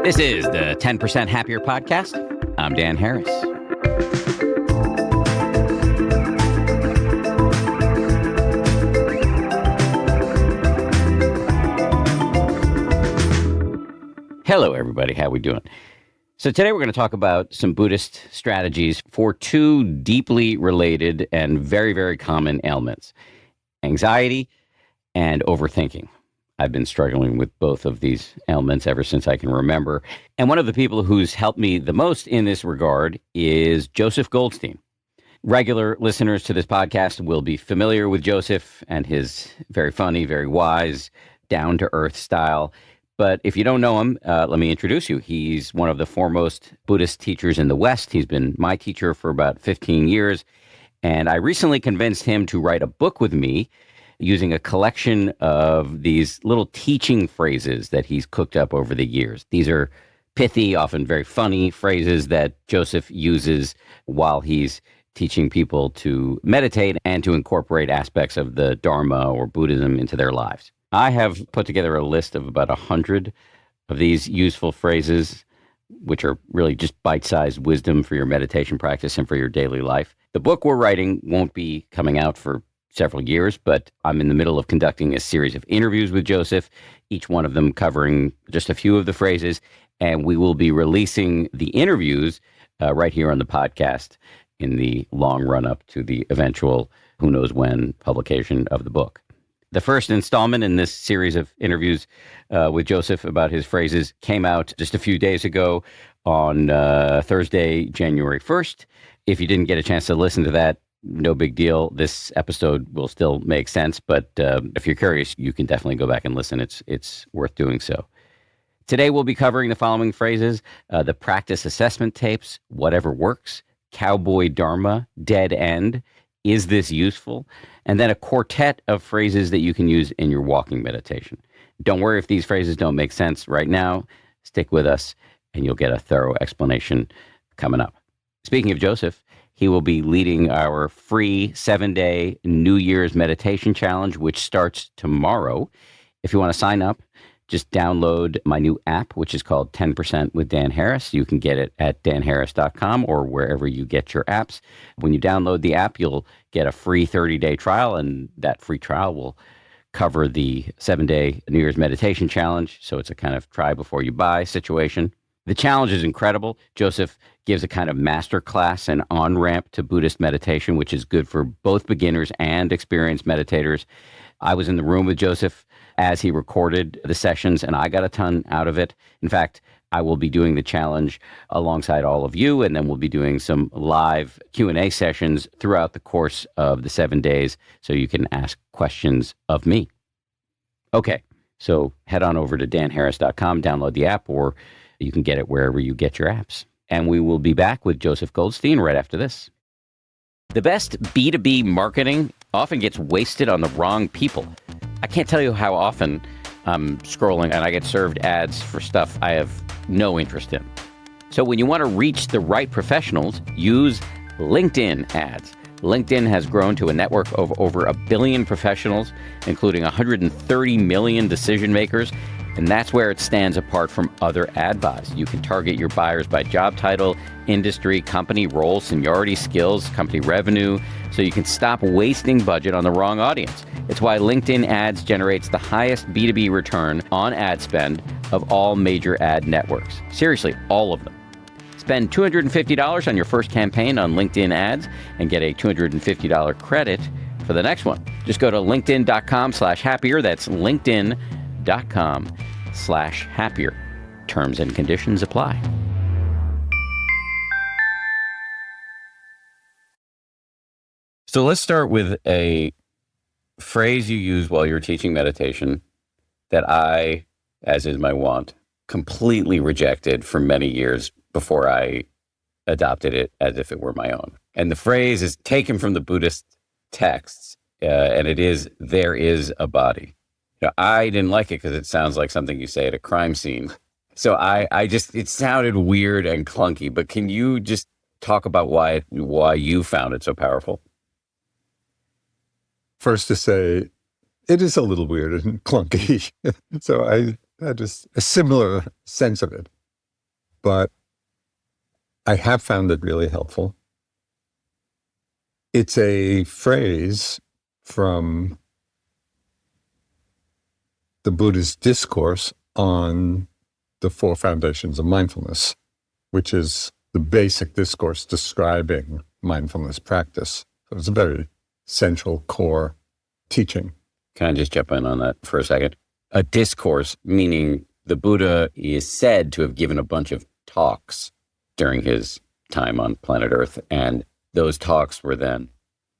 This is the 10% Happier Podcast. I'm Dan Harris. Hello, everybody. How we doing? So today we're going to talk about some Buddhist strategies for two deeply related and very, very common ailments: anxiety and overthinking. I've been struggling with both of these ailments ever since I can remember. And one of the people who's helped me the most in this regard is Joseph Goldstein. Regular listeners to this podcast will be familiar with Joseph and his very funny, very wise, down-to-earth style. But if you don't know him, let me introduce you. He's one of the foremost Buddhist teachers in the West. He's been my teacher for about 15 years. And I recently convinced him to write a book with me using a collection of these little teaching phrases that he's cooked up over the years. These are pithy, often very funny phrases that Joseph uses while he's teaching people to meditate and to incorporate aspects of the Dharma or Buddhism into their lives. I have put together a list of about 100 of these useful phrases, which are really just bite-sized wisdom for your meditation practice and for your daily life. The book we're writing won't be coming out for several years, but I'm in the middle of conducting a series of interviews with Joseph, each one of them covering just a few of the phrases, and we will be releasing the interviews right here on the podcast in the long run-up to the eventual who knows when publication of the book. The first installment in this series of interviews with Joseph about his phrases came out just a few days ago on Thursday, January 1st. If you didn't get a chance to listen to that, no big deal. This episode will still make sense, but if you're curious, you can definitely go back and listen. It's worth doing so. Today, we'll be covering the following phrases: the practice assessment tapes, whatever works, cowboy dharma, dead end, is this useful? And then a quartet of phrases that you can use in your walking meditation. Don't worry if these phrases don't make sense right now. Stick with us, and you'll get a thorough explanation coming up. Speaking of Joseph, he will be leading our free 7-day New Year's meditation challenge, which starts tomorrow. If you want to sign up, just download my new app, which is called 10% with Dan Harris. You can get it at danharris.com or wherever you get your apps. When you download the app, you'll get a free 30-day trial, and that free trial will cover the 7-day New Year's meditation challenge. So it's a kind of try before you buy situation. The challenge is incredible. Joseph gives a kind of master class and on-ramp to Buddhist meditation, which is good for both beginners and experienced meditators. I was in the room with Joseph as he recorded the sessions, and I got a ton out of it. In fact, I will be doing the challenge alongside all of you, and then we'll be doing some live Q&A sessions throughout the course of the 7 days, so you can ask questions of me. Okay, so head on over to danharris.com, download the app, or you can get it wherever you get your apps. And we will be back with Joseph Goldstein right after this. The best B2B marketing often gets wasted on the wrong people. I can't tell you how often I'm scrolling and I get served ads for stuff I have no interest in. So when you want to reach the right professionals, use LinkedIn ads. LinkedIn has grown to a network of over 1 billion professionals, including 130 million decision makers. And that's where it stands apart from other ad buys. You can target your buyers by job title, industry, company, role, seniority, skills, company revenue, so you can stop wasting budget on the wrong audience. It's why LinkedIn ads generates the highest B2B return on ad spend of all major ad networks. Seriously, all of them. Spend $250 on your first campaign on LinkedIn ads and get a $250 credit for the next one. Just go to linkedin.com/happier. That's linkedin.com/happier. Terms and conditions apply. So let's start with a phrase you use while you're teaching meditation that I, as is my wont, completely rejected for many years before I adopted it as if it were my own. And the phrase is taken from the Buddhist texts, and it is, there is a body. You know, I didn't like it because it sounds like something you say at a crime scene. So I just, it sounded weird and clunky, but can you just talk about why you found it so powerful? First to say, it is a little weird and clunky. So I had just a similar sense of it. but I have found it really helpful. It's a phrase from the Buddhist discourse on the four foundations of mindfulness, which is the basic discourse describing mindfulness practice. So it's a very central core teaching. Can I just jump in on that for a second? A discourse, meaning the Buddha is said to have given a bunch of talks during his time on planet Earth. And those talks were then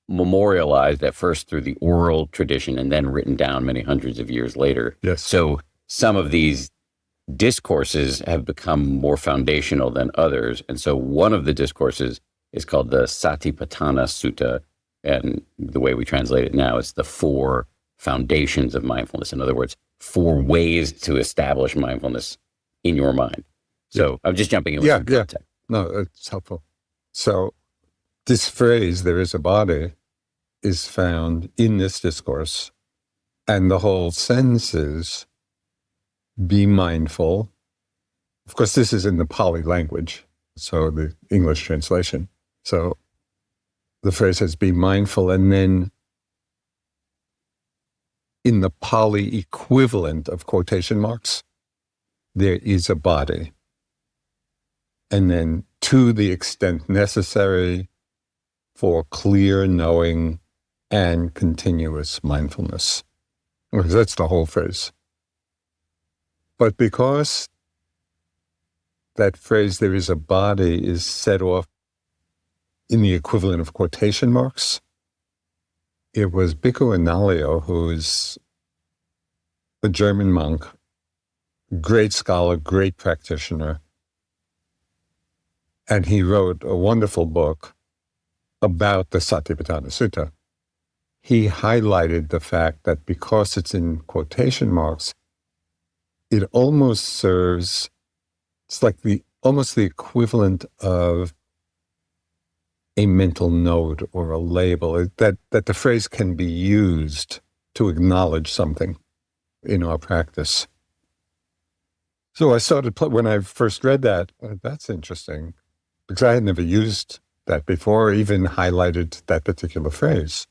memorialized at first through the oral tradition and then written down many hundreds of years later. Yes. So some of these discourses have become more foundational than others. And so one of the discourses is called the Satipatthana Sutta. And the way we translate it now is the four foundations of mindfulness. In other words, four ways to establish mindfulness in your mind. So I'm just jumping in with some context. No, it's helpful. So this phrase, there is a body, is found in this discourse. And the whole sentence is, be mindful. Of course, this is in the Pali language, so the English translation. So the phrase says, be mindful. And then in the Pali equivalent of quotation marks, there is a body. And then to the extent necessary for clear knowing and continuous mindfulness. That's the whole phrase. But because that phrase, there is a body, is set off in the equivalent of quotation marks, it was Bhikkhu Analayo, who is a German monk, great scholar, great practitioner, and he wrote a wonderful book about the Satipatthana Sutta. He highlighted the fact that because it's in quotation marks, it almost serves, it's like almost the equivalent of a mental note or a label, that the phrase can be used to acknowledge something in our practice. So I started, when I first read that, that's interesting, because I had never used that before, or even highlighted that particular phrase.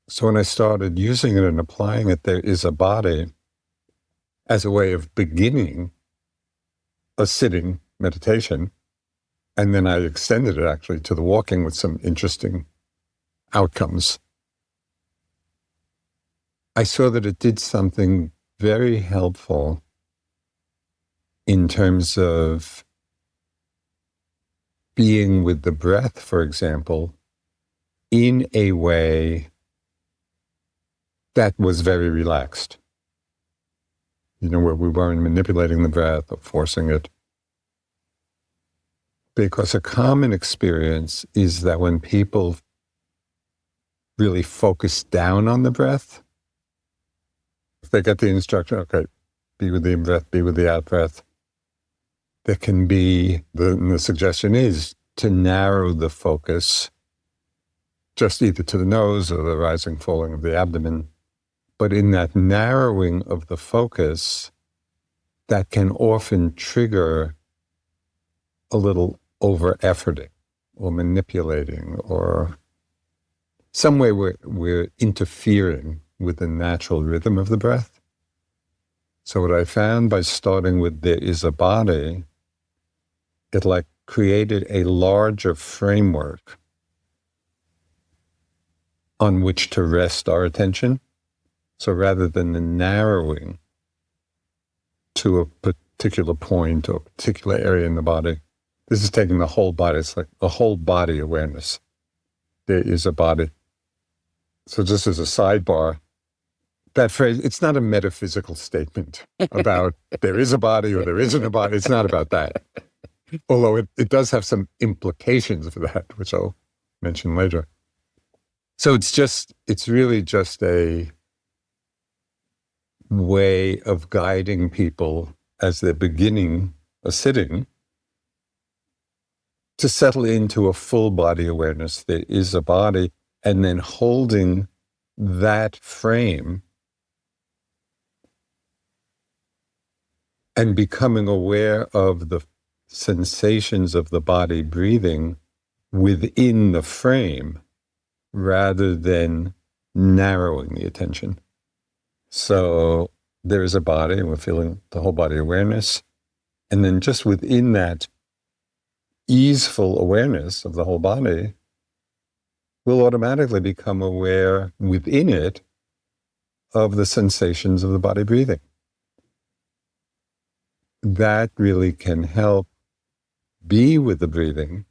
So when I started using it and applying it, there is a body as a way of beginning a sitting meditation. And then I extended it actually to the walking with some interesting outcomes. I saw that it did something very helpful in terms of being with the breath, for example, in a way that was very relaxed. Where we weren't manipulating the breath or forcing it. Because a common experience is that when people really focus down on the breath, if they get the instruction, okay, be with the in-breath, be with the out-breath, there can be, the suggestion is to narrow the focus just either to the nose or the rising, falling of the abdomen. But in that narrowing of the focus, that can often trigger a little over-efforting or manipulating, or some way we're interfering with the natural rhythm of the breath. So what I found by starting with there is a body, it created a larger framework on which to rest our attention. So rather than the narrowing to a particular point or a particular area in the body, this is taking the whole body. It's like a whole body awareness. There is a body. So just as a sidebar, that phrase, it's not a metaphysical statement about there is a body or there isn't a body. It's not about that. Although it does have some implications for that, which I'll mention later. So it's really just a way of guiding people as they're beginning a sitting to settle into a full body awareness. There is a body, and then holding that frame and becoming aware of the sensations of the body breathing within the frame rather than narrowing the attention. So there is a body, and we're feeling the whole body awareness. And then just within that easeful awareness of the whole body, we'll automatically become aware within it of the sensations of the body breathing. That really can help be with the breathing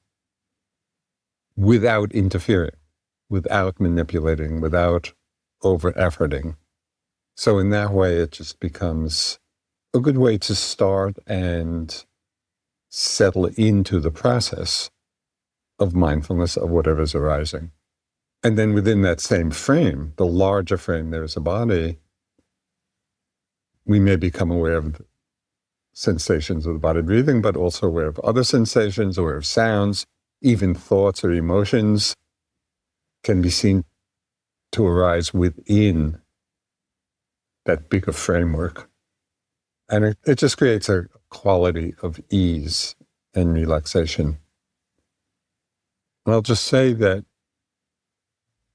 without interfering, without manipulating, without over-efforting. So in that way, it just becomes a good way to start and settle into the process of mindfulness of whatever's arising. And then within that same frame, the larger frame, there's a body, we may become aware of the sensations of the body breathing, but also aware of other sensations, aware of sounds, even thoughts or emotions can be seen to arise within that bigger framework. And it just creates a quality of ease and relaxation. And I'll just say that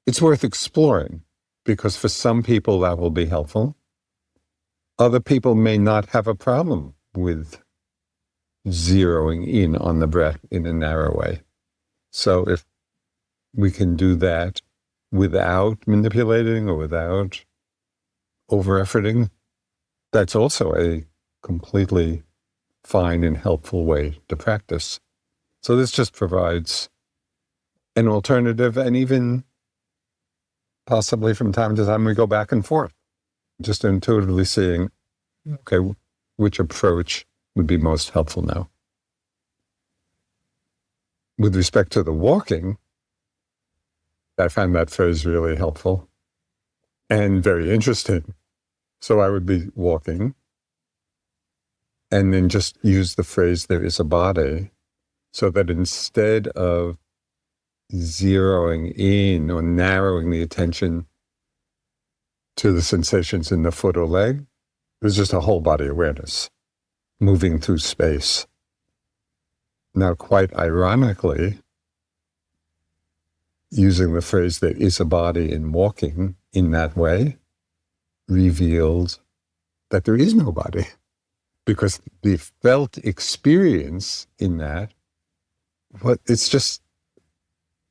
it's worth exploring, because for some people that will be helpful. Other people may not have a problem with zeroing in on the breath in a narrow way. So if we can do that without manipulating or without over-efforting, that's also a completely fine and helpful way to practice. So this just provides an alternative, and even possibly from time to time we go back and forth, just intuitively seeing, okay, which approach would be most helpful now. With respect to the walking, I find that phrase really helpful and very interesting. So I would be walking and then just use the phrase, there is a body, so that instead of zeroing in or narrowing the attention to the sensations in the foot or leg, there's just a whole body awareness moving through space. Now, quite ironically, using the phrase, there is a body in walking in that way, revealed that there is no body, because the felt experience in that, it's just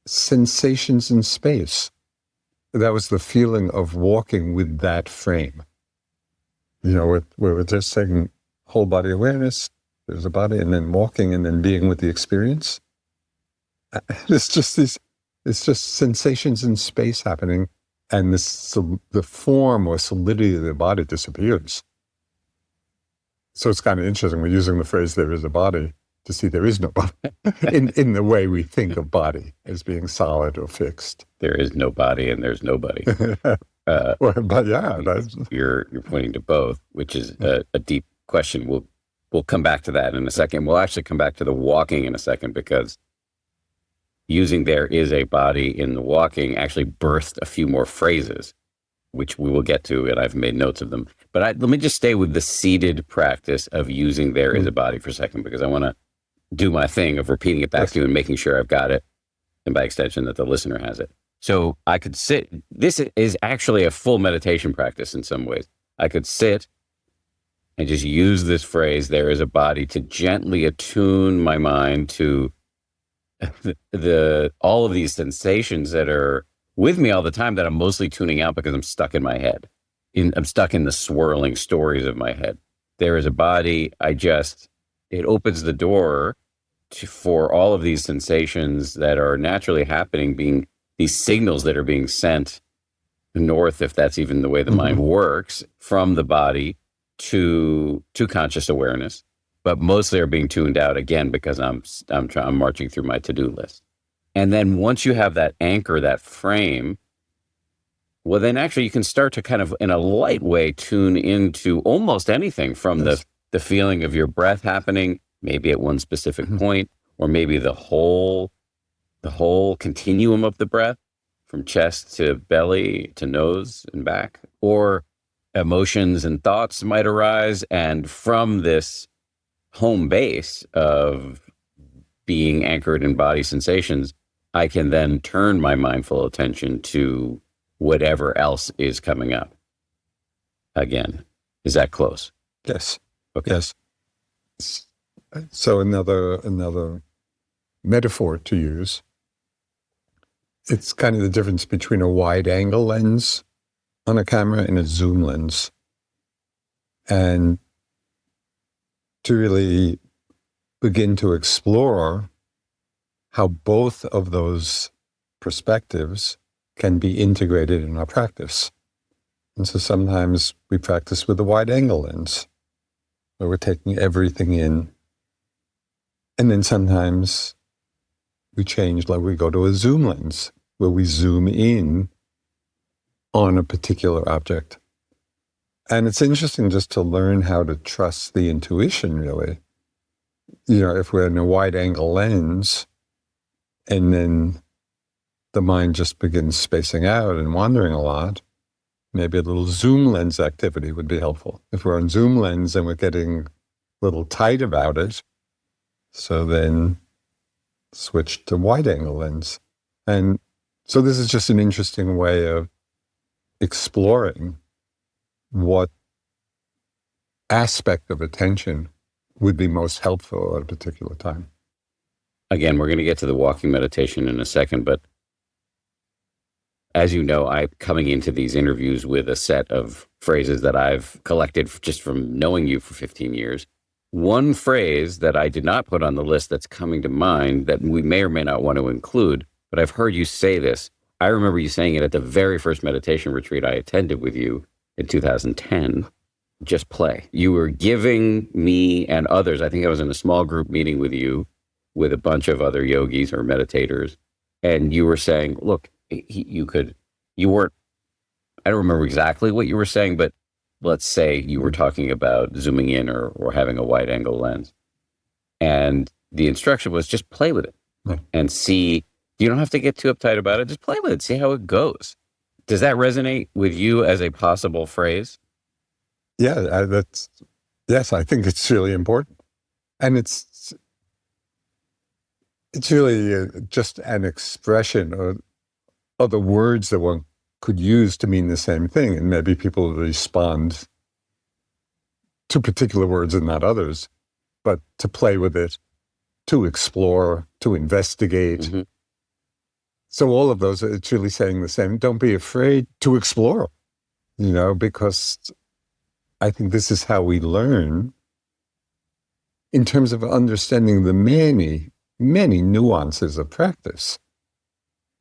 sensations in space. That was the feeling of walking with that frame. You know, we're just saying whole body awareness, there's a body, and then walking, and then being with the experience. It's just sensations in space happening, and the form or solidity of the body disappears. So it's kind of interesting. We're using the phrase, there is a body, to see there is no body, in the way we think of body as being solid or fixed. There is no body and there's nobody. But yeah, you're pointing to both, which is a deep question. We'll come back to that in a second. We'll actually come back to the walking in a second, because using there is a body in the walking actually birthed a few more phrases, which we will get to, and I've made notes of them. But let me just stay with the seated practice of using there is a body for a second, because I want to do my thing of repeating it back to you and making sure I've got it, and by extension that the listener has it. So I could sit. This is actually a full meditation practice in some ways. I could sit and just use this phrase, there is a body, to gently attune my mind to all of these sensations that are with me all the time, that I'm mostly tuning out because I'm stuck in my head. I'm stuck in the swirling stories of my head. There is a body. It opens the door for all of these sensations that are naturally happening, being these signals that are being sent north, if that's even the way the mind works, from the body to conscious awareness, but mostly are being tuned out again because I'm marching through my to-do list. And then once you have that anchor, that frame, well, then actually you can start to kind of, in a light way, tune into almost anything from the feeling of your breath happening, maybe at one specific point, or maybe the whole continuum of the breath, from chest to belly to nose and back, or emotions and thoughts might arise. And from this home base of being anchored in body sensations, I can then turn my mindful attention to whatever else is coming up. Again, is that close? Yes. Okay. Yes. So another metaphor to use, it's kind of the difference between a wide angle lens on a camera and a zoom lens. And to really begin to explore how both of those perspectives can be integrated in our practice. And so sometimes we practice with a wide angle lens, where we're taking everything in. And then sometimes we change, like we go to a zoom lens, where we zoom in on a particular object. And it's interesting just to learn how to trust the intuition, really. If we're in a wide angle lens, and then the mind just begins spacing out and wandering a lot, maybe a little zoom lens activity would be helpful. If we're on zoom lens and we're getting a little tight about it, so then switch to wide angle lens. And so this is just an interesting way of exploring what aspect of attention would be most helpful at a particular time. Again, we're going to get to the walking meditation in a second, but as you know, I'm coming into these interviews with a set of phrases that I've collected just from knowing you for 15 years. One phrase that I did not put on the list that's coming to mind that we may or may not want to include, but I've heard you say this. I remember you saying it at the very first meditation retreat I attended with you in 2010. Just play. You were giving me and others, I think I was in a small group meeting with you, with a bunch of other yogis or meditators, and you were saying, look, you weren't, I don't remember exactly what you were saying, but let's say you were talking about zooming in or having a wide angle lens. And the instruction was just play with it and see. You don't have to get too uptight about it. Just play with it. See how it goes. Does that resonate with you as a possible phrase? Yeah, yes, I think it's really important. And it's really just an expression of the words that one could use to mean the same thing. And maybe people respond to particular words and not others, but to play with it, to explore, to investigate. Mm-hmm. So all of those, it's really saying the same. Don't be afraid to explore, because I think this is how we learn in terms of understanding the many, many nuances of practice.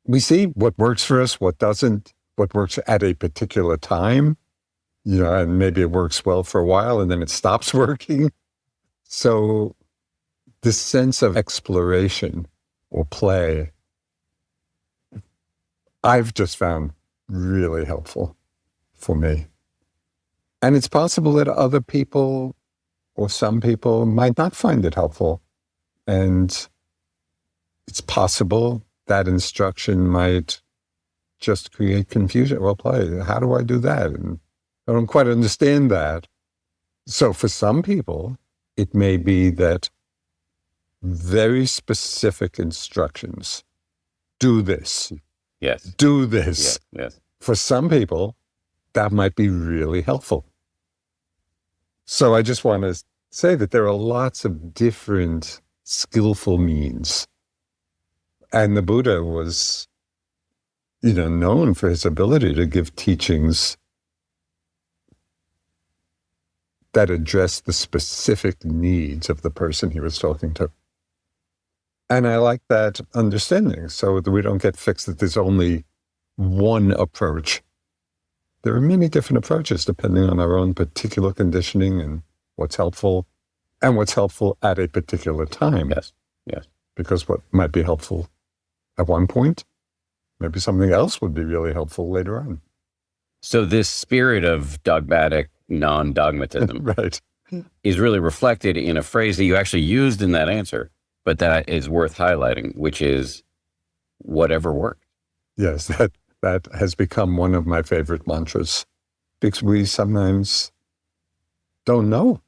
We see what works for us, what doesn't, what works at a particular time, and maybe it works well for a while and then it stops working. So this sense of exploration or play, I've just found really helpful for me. And it's possible that other people or some people might not find it helpful. And it's possible that instruction might just create confusion. Well, play, how do I do that? And I don't quite understand that. So for some people, it may be that very specific instructions, do this. Yes. Do this. Yes. For some people, that might be really helpful. So I just want to say that there are lots of different skillful means. And the Buddha was, known for his ability to give teachings that addressed the specific needs of the person he was talking to. And I like that understanding, so that we don't get fixed that there's only one approach. There are many different approaches depending on our own particular conditioning and what's helpful at a particular time. Yes. Because what might be helpful at one point, maybe something else would be really helpful later on. So this spirit of dogmatic non-dogmatism right. is really reflected in a phrase that you actually used in that answer, but that is worth highlighting, which is whatever works. Yes, that has become one of my favorite mantras. because we sometimes don't know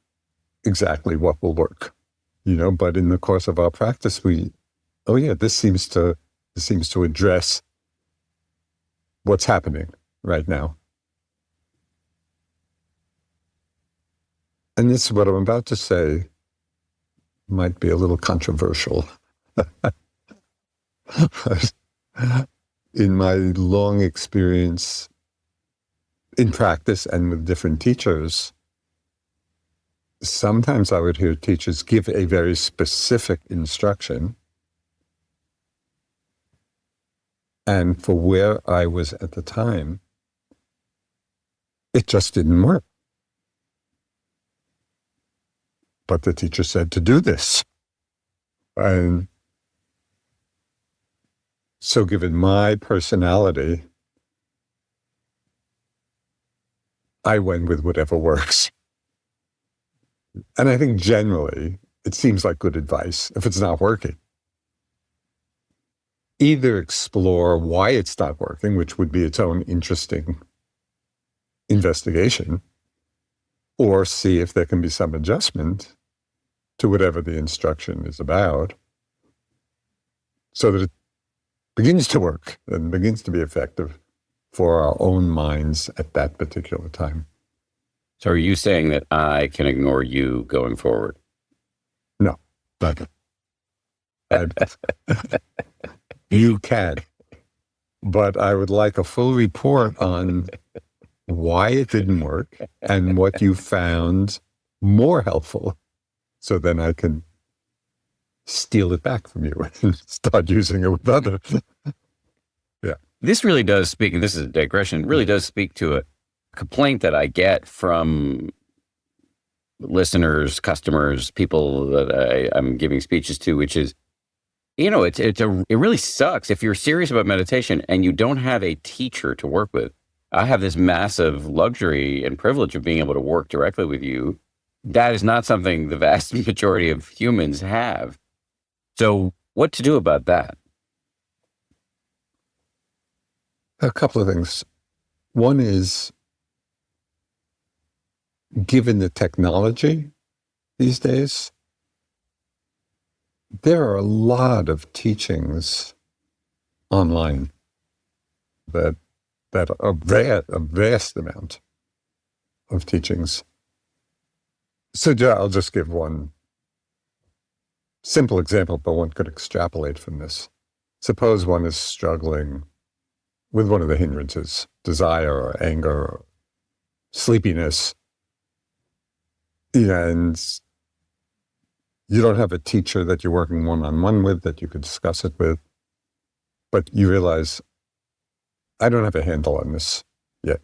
exactly what will work, but in the course of our practice, this seems to address what's happening right now. And this, what I'm about to say, might be a little controversial. In my long experience in practice and with different teachers, sometimes I would hear teachers give a very specific instruction, and for where I was at the time, it just didn't work. But the teacher said to do this. And so given my personality, I went with whatever works. And I think generally it seems like good advice if it's not working. Either explore why it's not working, which would be its own interesting investigation, or see if there can be some adjustment to whatever the instruction is about so that it begins to work and begins to be effective for our own minds at that particular time. So are you saying that I can ignore you going forward? No, not you can. But I would like a full report on why it didn't work and what you found more helpful, so then I can steal it back from you and start using it with others. Yeah. This really does speak, and this is a digression, really does speak to a complaint that I get from listeners, customers, people that I'm giving speeches to, which is, it really sucks if you're serious about meditation and you don't have a teacher to work with. I have this massive luxury and privilege of being able to work directly with you. That is not something the vast majority of humans have. So what to do about that? A couple of things. One is, given the technology these days, there are a lot of teachings online that are a vast amount of teachings. So I'll just give one simple example, but one could extrapolate from this. Suppose one is struggling with one of the hindrances, desire or anger or sleepiness, and you don't have a teacher that you're working one-on-one with that you could discuss it with, but you realize, I don't have a handle on this yet.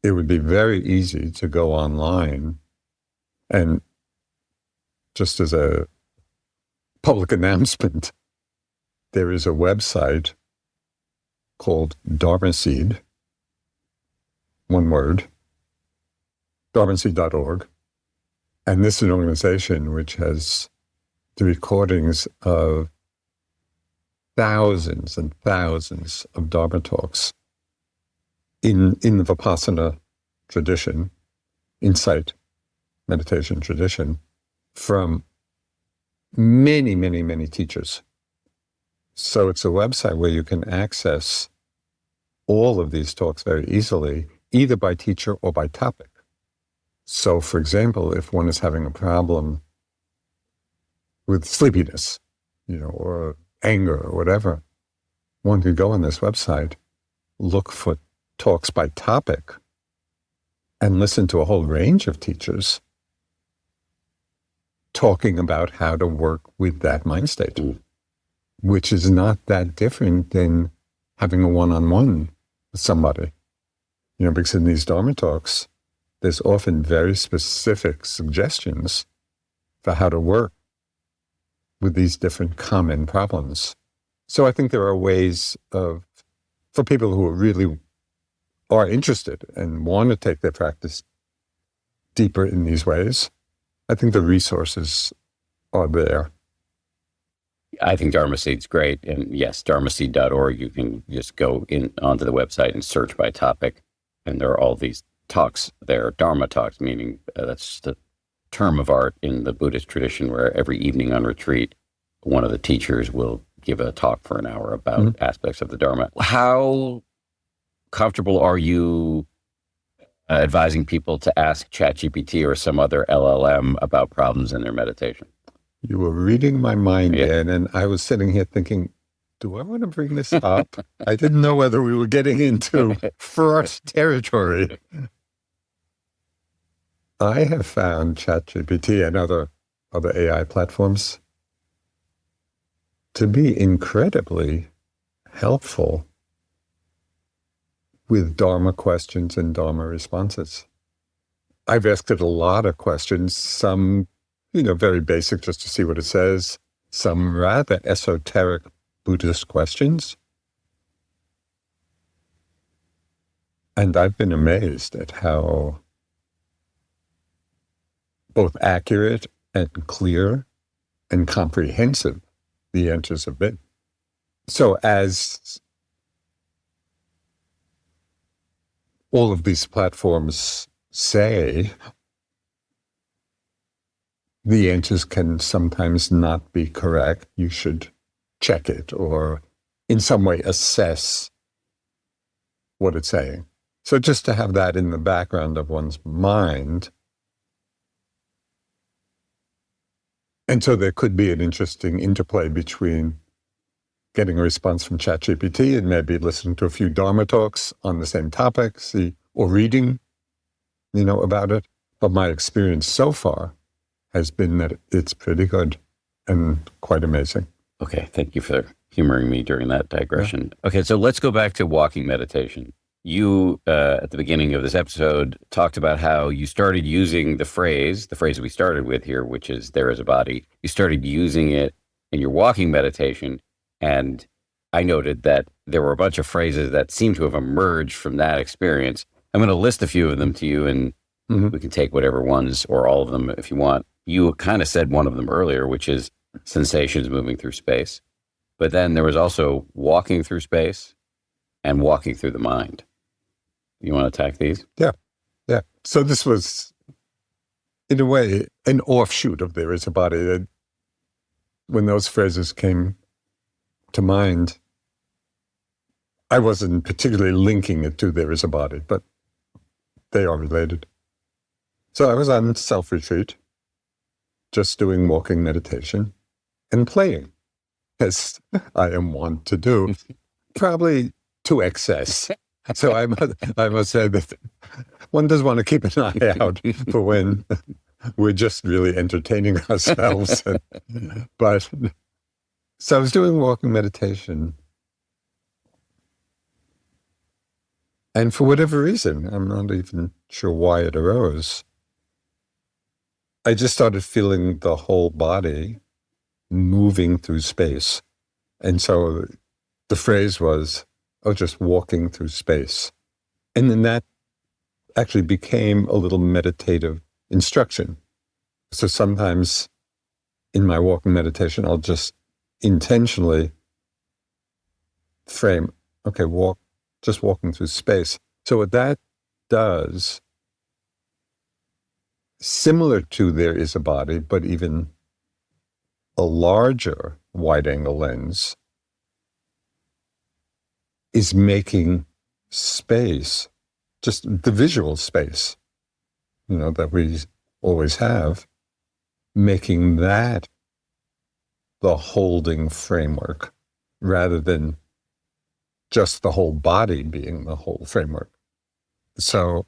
It would be very easy to go online and, just as a public announcement, there is a website called Dharma Seed, one word, dharmaseed.org. And this is an organization which has the recordings of thousands and thousands of Dharma talks in the Vipassana tradition, insight meditation tradition, from many, many, many teachers. So it's a website where you can access all of these talks very easily, either by teacher or by topic. So, for example, if one is having a problem with sleepiness, or anger or whatever, one could go on this website, look for talks by topic, and listen to a whole range of teachers talking about how to work with that mind state, which is not that different than having a one-on-one with somebody. Because in these Dharma talks, there's often very specific suggestions for how to work with these different common problems. So I think there are ways for people who really are interested and want to take their practice deeper in these ways, I think the resources are there. I think Dharma Seed's great. And yes, dharmaseed.org, you can just go onto the website and search by topic. and there are all these talks there, Dharma talks, meaning that's the term of art in the Buddhist tradition, where every evening on retreat, one of the teachers will give a talk for an hour about aspects of the Dharma. How comfortable are you advising people to ask ChatGPT or some other LLM about problems in their meditation? You were reading my mind, Dan, and I was sitting here thinking, do I want to bring this up? I didn't know whether we were getting into first territory. I have found ChatGPT and other AI platforms to be incredibly helpful with Dharma questions and Dharma responses. I've asked it a lot of questions, some, very basic just to see what it says, some rather esoteric Buddhist questions. And I've been amazed at how both accurate and clear and comprehensive the answers have been. So as all of these platforms say, the answers can sometimes not be correct. You should check it or in some way assess what it's saying. So just to have that in the background of one's mind. And so there could be an interesting interplay between getting a response from ChatGPT and maybe listening to a few Dharma talks on the same topic, or reading, about it. But my experience so far has been that it's pretty good and quite amazing. Okay, thank you for humoring me during that digression. Yeah. Okay, so let's go back to walking meditation. You, at the beginning of this episode, talked about how you started using the phrase we started with here, which is there is a body. You started using it in your walking meditation, and I noted that there were a bunch of phrases that seem to have emerged from that experience. I'm going to list a few of them to you, and we can take whatever ones or all of them if you want. You kind of said one of them earlier, which is sensations moving through space. But then there was also walking through space and walking through the mind. You want to attack these? Yeah. So this was, in a way, an offshoot of there is a body. When those phrases came to mind, I wasn't particularly linking it to there is a body, but they are related. So I was on self-retreat, just doing walking meditation and playing, as I am wont to do, probably to excess. So I must say that one does want to keep an eye out for when we're just really entertaining ourselves. So I was doing walking meditation. And for whatever reason, I'm not even sure why it arose, I just started feeling the whole body moving through space. And so the phrase was, just walking through space. And then that actually became a little meditative instruction. So sometimes in my walking meditation, I'll just intentionally frame, just walking through space. So what that does, similar to there is a body, but even a larger wide-angle lens, is making space, just the visual space, that we always have, making that the holding framework rather than just the whole body being the whole framework. So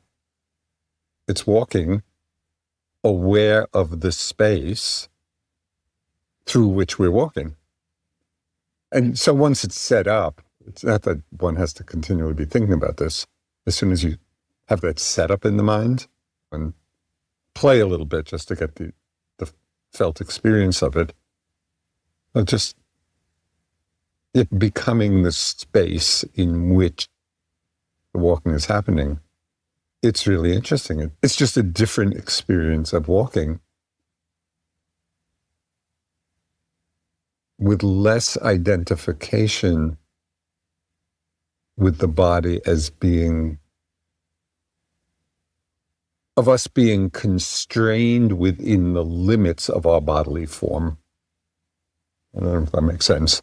it's walking aware of the space through which we're walking. And so once it's set up, it's not that one has to continually be thinking about this. As soon as you have that set up in the mind and play a little bit just to get the felt experience of it, just it becoming the space in which the walking is happening, it's really interesting. It's just a different experience of walking with less identification with the body as being of us being constrained within the limits of our bodily form. I don't know if that makes sense,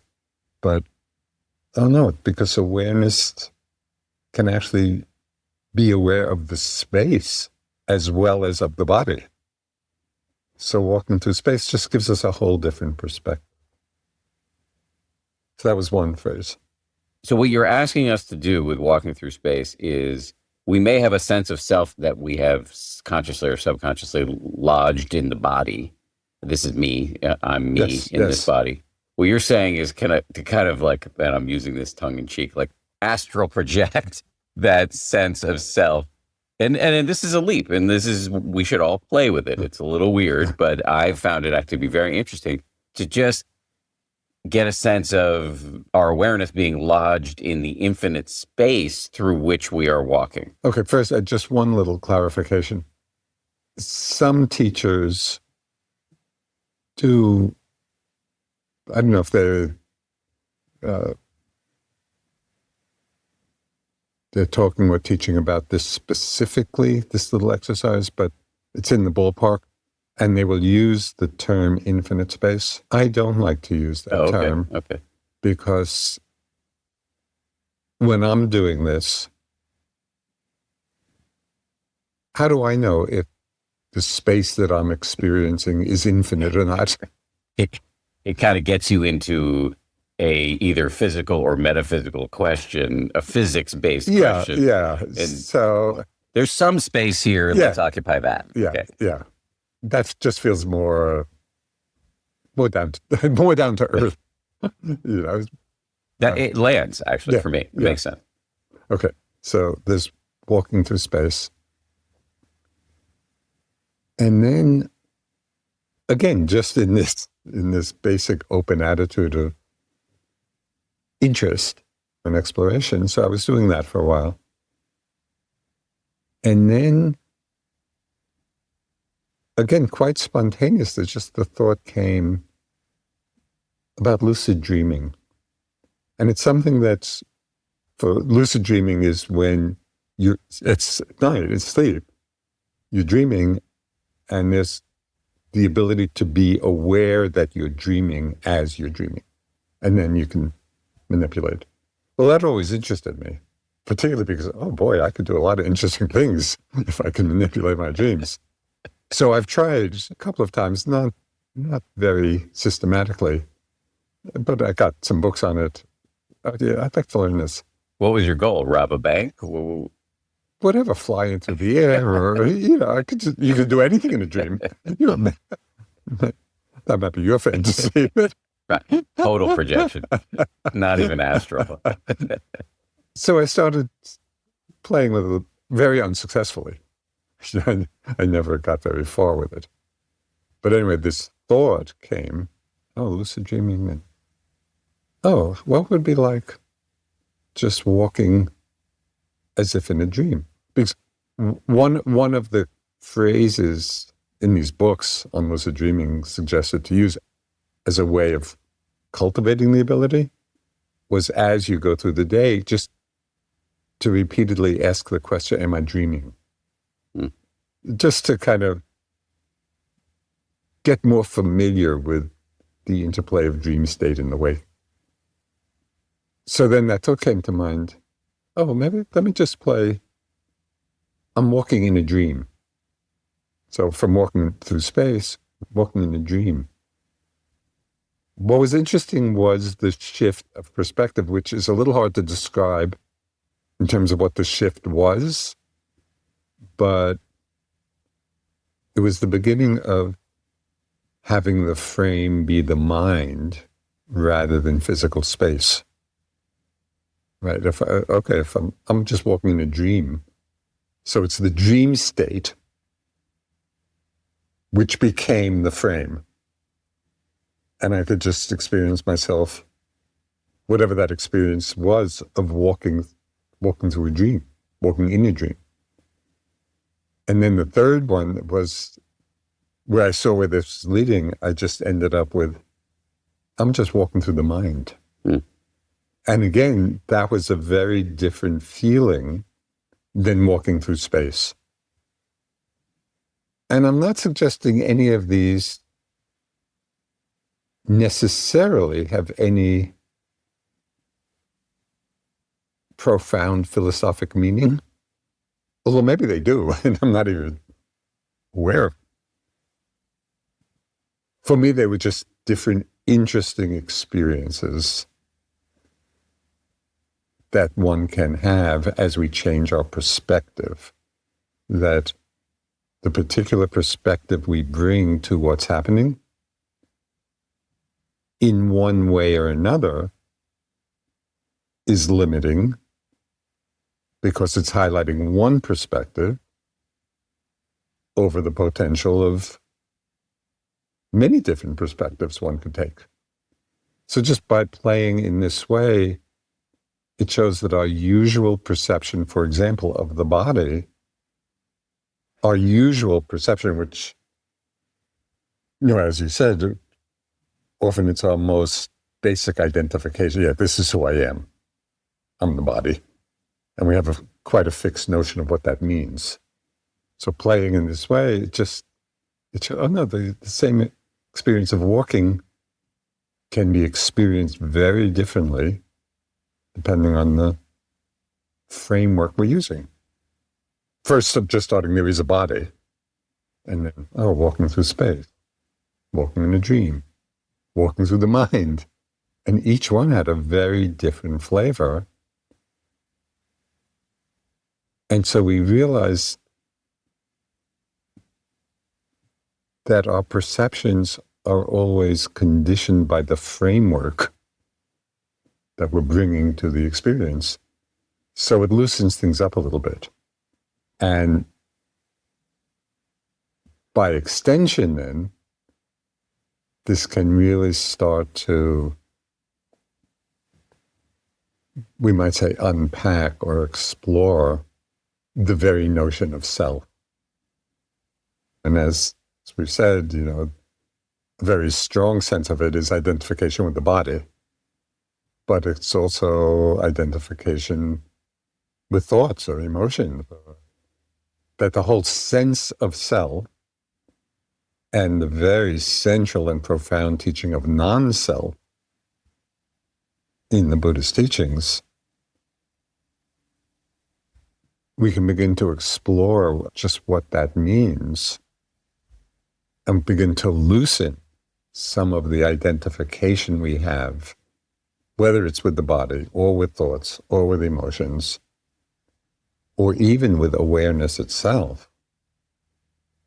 but I don't know, because awareness can actually be aware of the space as well as of the body. So walking through space just gives us a whole different perspective. So that was one phrase. So what you're asking us to do with walking through space is we may have a sense of self that we have consciously or subconsciously lodged in the body. This is me. I'm me in this body. What you're saying is to kind of like, and I'm using this tongue in cheek, like astral project that sense of self. And this is a leap, and we should all play with it. It's a little weird, but I found it to be very interesting to just get a sense of our awareness being lodged in the infinite space through which we are walking. Okay, first, just one little clarification. Some teachers do, I don't know if they're talking or teaching about this specifically, this little exercise, but it's in the ballpark. And they will use the term infinite space. I don't like to use that term. Okay. Because when I'm doing this, how do I know if the space that I'm experiencing is infinite or not? It kind of gets you into a either physical or metaphysical question, a physics-based question. Yeah. And so there's some space here. Let's occupy that. Yeah. That just feels more down to earth. That it lands actually for me. It makes sense. Okay, so there's walking through space, and then again, just in this basic open attitude of interest and exploration. So I was doing that for a while, and then. Again, quite spontaneously, just the thought came about lucid dreaming. And it's something that's, for lucid dreaming is when it's night, it's sleep. You're dreaming, and there's the ability to be aware that you're dreaming as you're dreaming. And then you can manipulate. Well, that always interested me, particularly because, oh boy, I could do a lot of interesting things if I can manipulate my dreams. So I've tried a couple of times, not very systematically, but I got some books on it. I'd like to learn this. What was your goal? Rob a bank? Whatever, fly into the air, or you could do anything in a dream. That might be your fantasy. Right, total projection, not even astral. So I started playing with it very unsuccessfully. I never got very far with it. But anyway, this thought came, lucid dreaming. And, what would it be like just walking as if in a dream? Because one of the phrases in these books on lucid dreaming suggested to use as a way of cultivating the ability was, as you go through the day, just to repeatedly ask the question, am I dreaming? Just to kind of get more familiar with the interplay of dream state in the wake. So then that thought came to mind, maybe let me just play, I'm walking in a dream. So from walking through space, walking in a dream. What was interesting was the shift of perspective, which is a little hard to describe in terms of what the shift was, but it was the beginning of having the frame be the mind rather than physical space. Right? If I'm just walking in a dream, so it's the dream state which became the frame, and I could just experience myself, whatever that experience was, of walking through a dream, walking in a dream. And then the third one was where I saw where this was leading. I just ended up with, I'm just walking through the mind. And again, that was a very different feeling than walking through space. And I'm not suggesting any of these necessarily have any profound philosophic meaning, although maybe they do, and I'm not even aware of. For me, they were just different, interesting experiences that one can have as we change our perspective, that the particular perspective we bring to what's happening in one way or another is limiting because it's highlighting one perspective over the potential of many different perspectives one could take. So just by playing in this way, it shows that our usual perception, for example, of the body, our usual perception, which, as you said, often it's our most basic identification. Yeah, this is who I am. I'm the body. And we have quite a fixed notion of what that means. So playing in this way, it shows, the same experience of walking can be experienced very differently depending on the framework we're using. First, I'm just starting, there is a body. And then, walking through space, walking in a dream, walking through the mind. And each one had a very different flavor. And so we realize that our perceptions are always conditioned by the framework that we're bringing to the experience. So it loosens things up a little bit. And by extension, then, this can really start to, we might say, unpack or explore the very notion of self. And as we've said, a very strong sense of it is identification with the body, but it's also identification with thoughts or emotions. That the whole sense of self and the very central and profound teaching of non-self in the Buddhist teachings, we can begin to explore just what that means and begin to loosen some of the identification we have, whether it's with the body or with thoughts or with emotions, or even with awareness itself,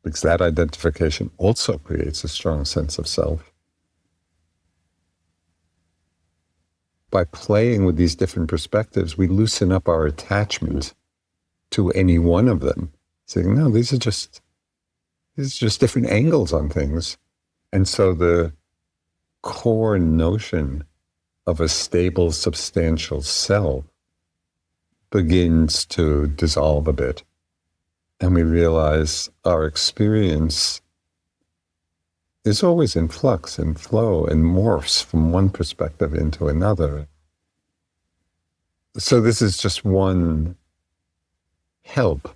because that identification also creates a strong sense of self. By playing with these different perspectives, we loosen up our attachment to any one of them, saying, no, these are just different angles on things. And so the core notion of a stable, substantial self begins to dissolve a bit. And we realize our experience is always in flux and flow and morphs from one perspective into another. So this is just one help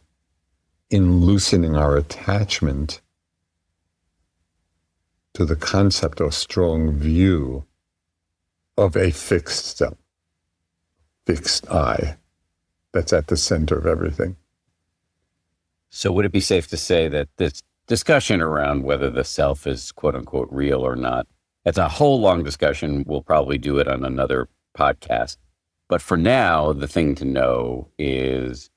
in loosening our attachment to the concept or strong view of a fixed self, fixed I, that's at the center of everything. So would it be safe to say that this discussion around whether the self is quote unquote real or not, it's a whole long discussion. We'll probably do it on another podcast. But for now, the thing to know is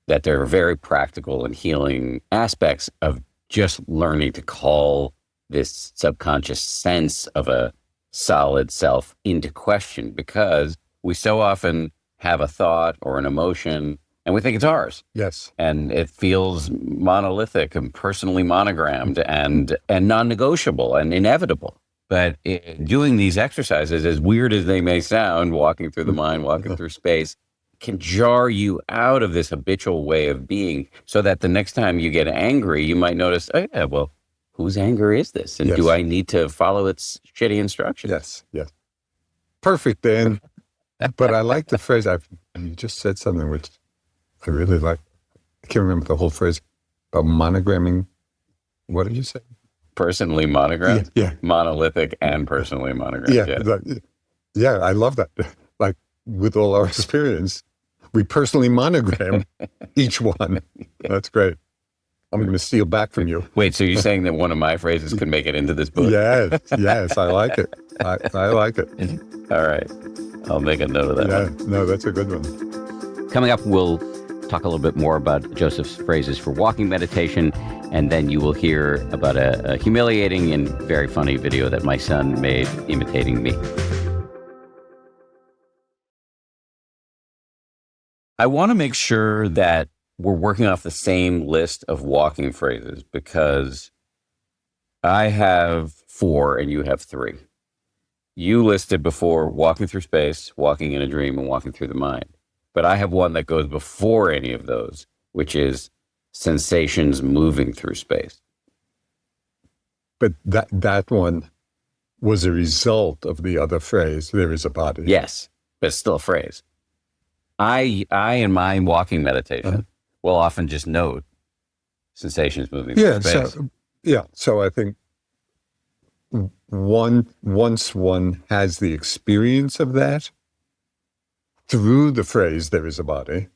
that there are very practical and healing aspects of just learning to call this subconscious sense of a solid self into question, because we so often have a thought or an emotion and we think it's ours. Yes. And it feels monolithic and personally monogrammed and non-negotiable and inevitable. But doing these exercises, as weird as they may sound, walking through the mind, walking through space, can jar you out of this habitual way of being, so that the next time you get angry, you might notice, oh yeah, well, whose anger is this? And do I need to follow its shitty instructions? Yes. Perfect, Dan. But I like the phrase, you just said something which I really like. I can't remember the whole phrase, about monogramming What did you say? Personally monogrammed? Yeah. Monolithic and personally monogrammed. Yeah. Yeah, I love that. Like with all our experience, we personally monogram each one. That's great. I'm going to steal back from you. Wait, so you're saying that one of my phrases could make it into this book? Yes, I like it. I like it. All right. I'll make a note of that one. No, that's a good one. Coming up, we'll talk a little bit more about Joseph's phrases for walking meditation, and then you will hear about a humiliating and very funny video that my son made imitating me. I want to make sure that we're working off the same list of walking phrases because I have 4 and you have 3. You listed before walking through space, walking in a dream, and walking through the mind. But I have one that goes before any of those, which is sensations moving through space. But that one was a result of the other phrase, there is a body. Yes, but it's still a phrase. I in my walking meditation will often just note sensations moving through space. So I think once one has the experience of that through the phrase there is a body,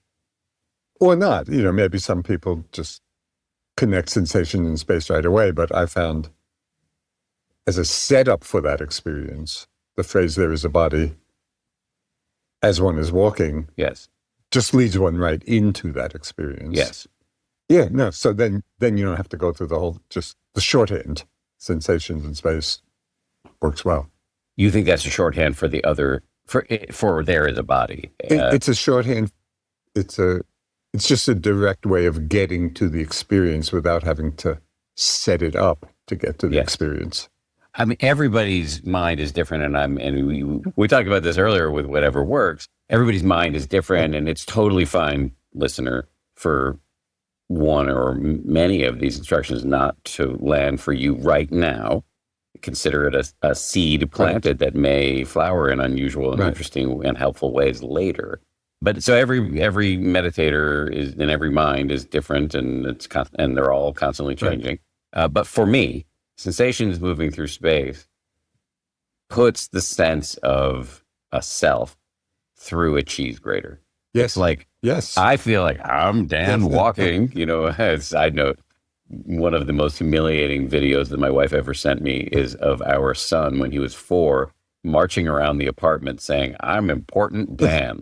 or not, maybe some people just connect sensation in space right away, but I found as a setup for that experience, the phrase there is a body as one is walking, yes, just leads one right into that experience. Yes. Yeah, no, so then you don't have to go through the whole, just the shorthand, sensations in space works well. You think that's a shorthand for the other, for there is a body? It's a shorthand. It's just a direct way of getting to the experience without having to set it up to get to the experience. I mean, everybody's mind is different, and we talked about this earlier with whatever works. Everybody's mind is different, and it's totally fine, listener, for one or many of these instructions not to land for you right now. Consider it a seed planted that may flower in unusual and interesting and helpful ways later. But so every meditator is, and every mind is different, and and they're all constantly changing. But for me, sensations moving through space puts the sense of a self through a cheese grater. Yes. It's like, yes, I feel like I'm Dan walking, as a side note. One of the most humiliating videos that my wife ever sent me is of our son when he was 4, marching around the apartment saying, "I'm important, Dan."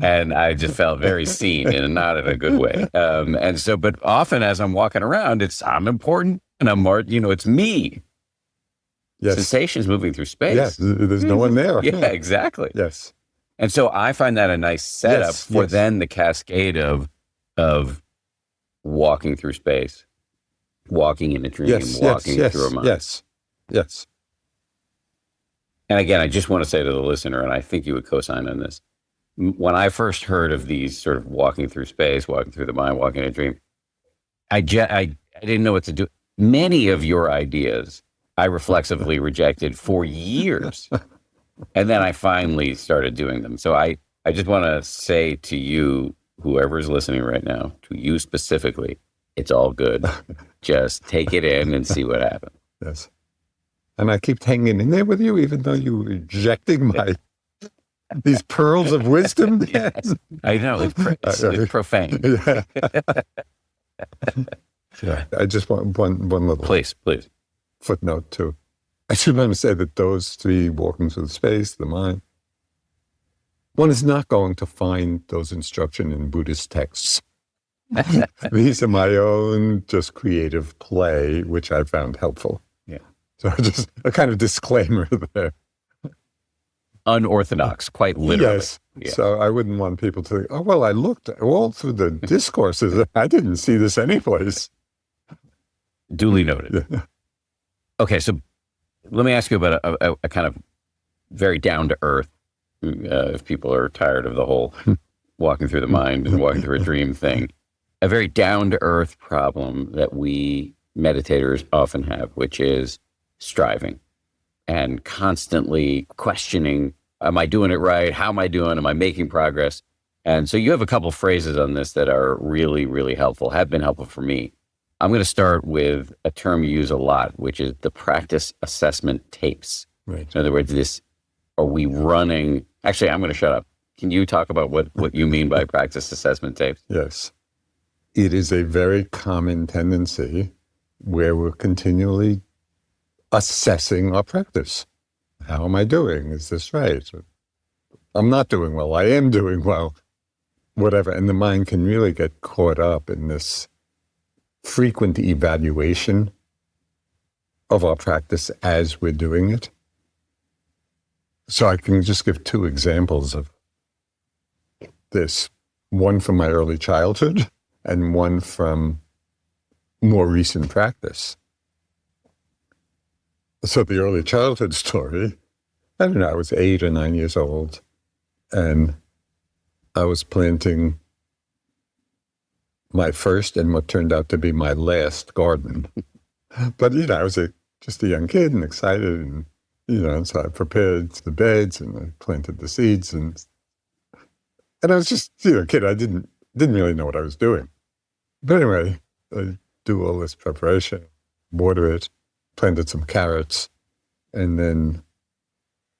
And I just felt very seen, and not in a good way. And so, but often as I'm walking around, I'm important, and it's me. Yes. Sensations moving through space. Yes, there's no one there. Yeah, exactly. Yes. And so I find that a nice setup for then the cascade of walking through space, walking in a dream, walking through a mind. Yes. And again, I just want to say to the listener, and I think you would co-sign on this, when I first heard of these sort of walking through space, walking through the mind, walking in a dream, I didn't know what to do. Many of your ideas I reflexively rejected for years. And then I finally started doing them. So I just want to say to you, whoever is listening right now, to you specifically, it's all good. Just take it in and see what happens. Yes. And I keep hanging in there with you, even though you're rejecting these pearls of wisdom. Yes. I know, it's profane. Yeah. I just want one little please footnote too. I should want to say that those 3, walking through space, the mind, one is not going to find those instructions in Buddhist texts. These are my own just creative play, which I found helpful. Yeah. So just a kind of disclaimer there. Unorthodox, quite literally. Yes. Yeah. So I wouldn't want people to think, oh, well, I looked all through the discourses. I didn't see this anyplace. Duly noted. Okay, so let me ask you about a kind of very down-to-earth, if people are tired of the whole walking through the mind and walking through a dream thing, a very down-to-earth problem that we meditators often have, which is striving and constantly questioning, am I doing it right? How am I doing? Am I making progress? And so you have a couple phrases on this that are really, really helpful, have been helpful for me. I'm going to start with a term you use a lot, which is the practice assessment tapes. Right. In other words, are we running? Actually, I'm going to shut up. Can you talk about what you mean by practice assessment tapes? Yes. It is a very common tendency where we're continually assessing our practice. How am I doing? Is this right? I'm not doing well. I am doing well. Whatever. And the mind can really get caught up in this frequent evaluation of our practice as we're doing it. So I can just give two examples of this, one from my early childhood and one from more recent practice. So the early childhood story, I don't know, I was 8 or 9 years old, and I was planting my first and what turned out to be my last garden. But, I was just a young kid and excited, and, so I prepared the beds and I planted the seeds, and I was just, a kid. I didn't really know what I was doing. But anyway, I do all this preparation, water it, planted some carrots, and then,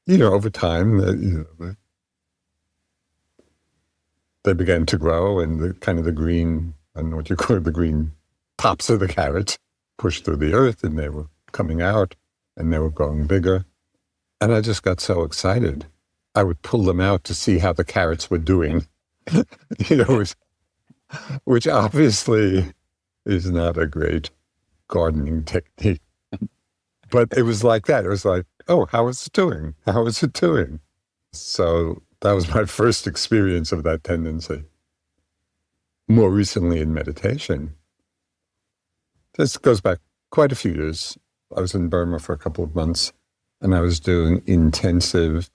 over time, they began to grow, and the green, I don't know what you call it, the green tops of the carrots pushed through the earth, and they were coming out, and they were growing bigger. And I just got so excited. I would pull them out to see how the carrots were doing, which obviously is not a great gardening technique. But it was like that. It was like, oh, how is it doing? How is it doing? So that was my first experience of that tendency. More recently in meditation, this goes back quite a few years. I was in Burma for a couple of months, and I was doing intensive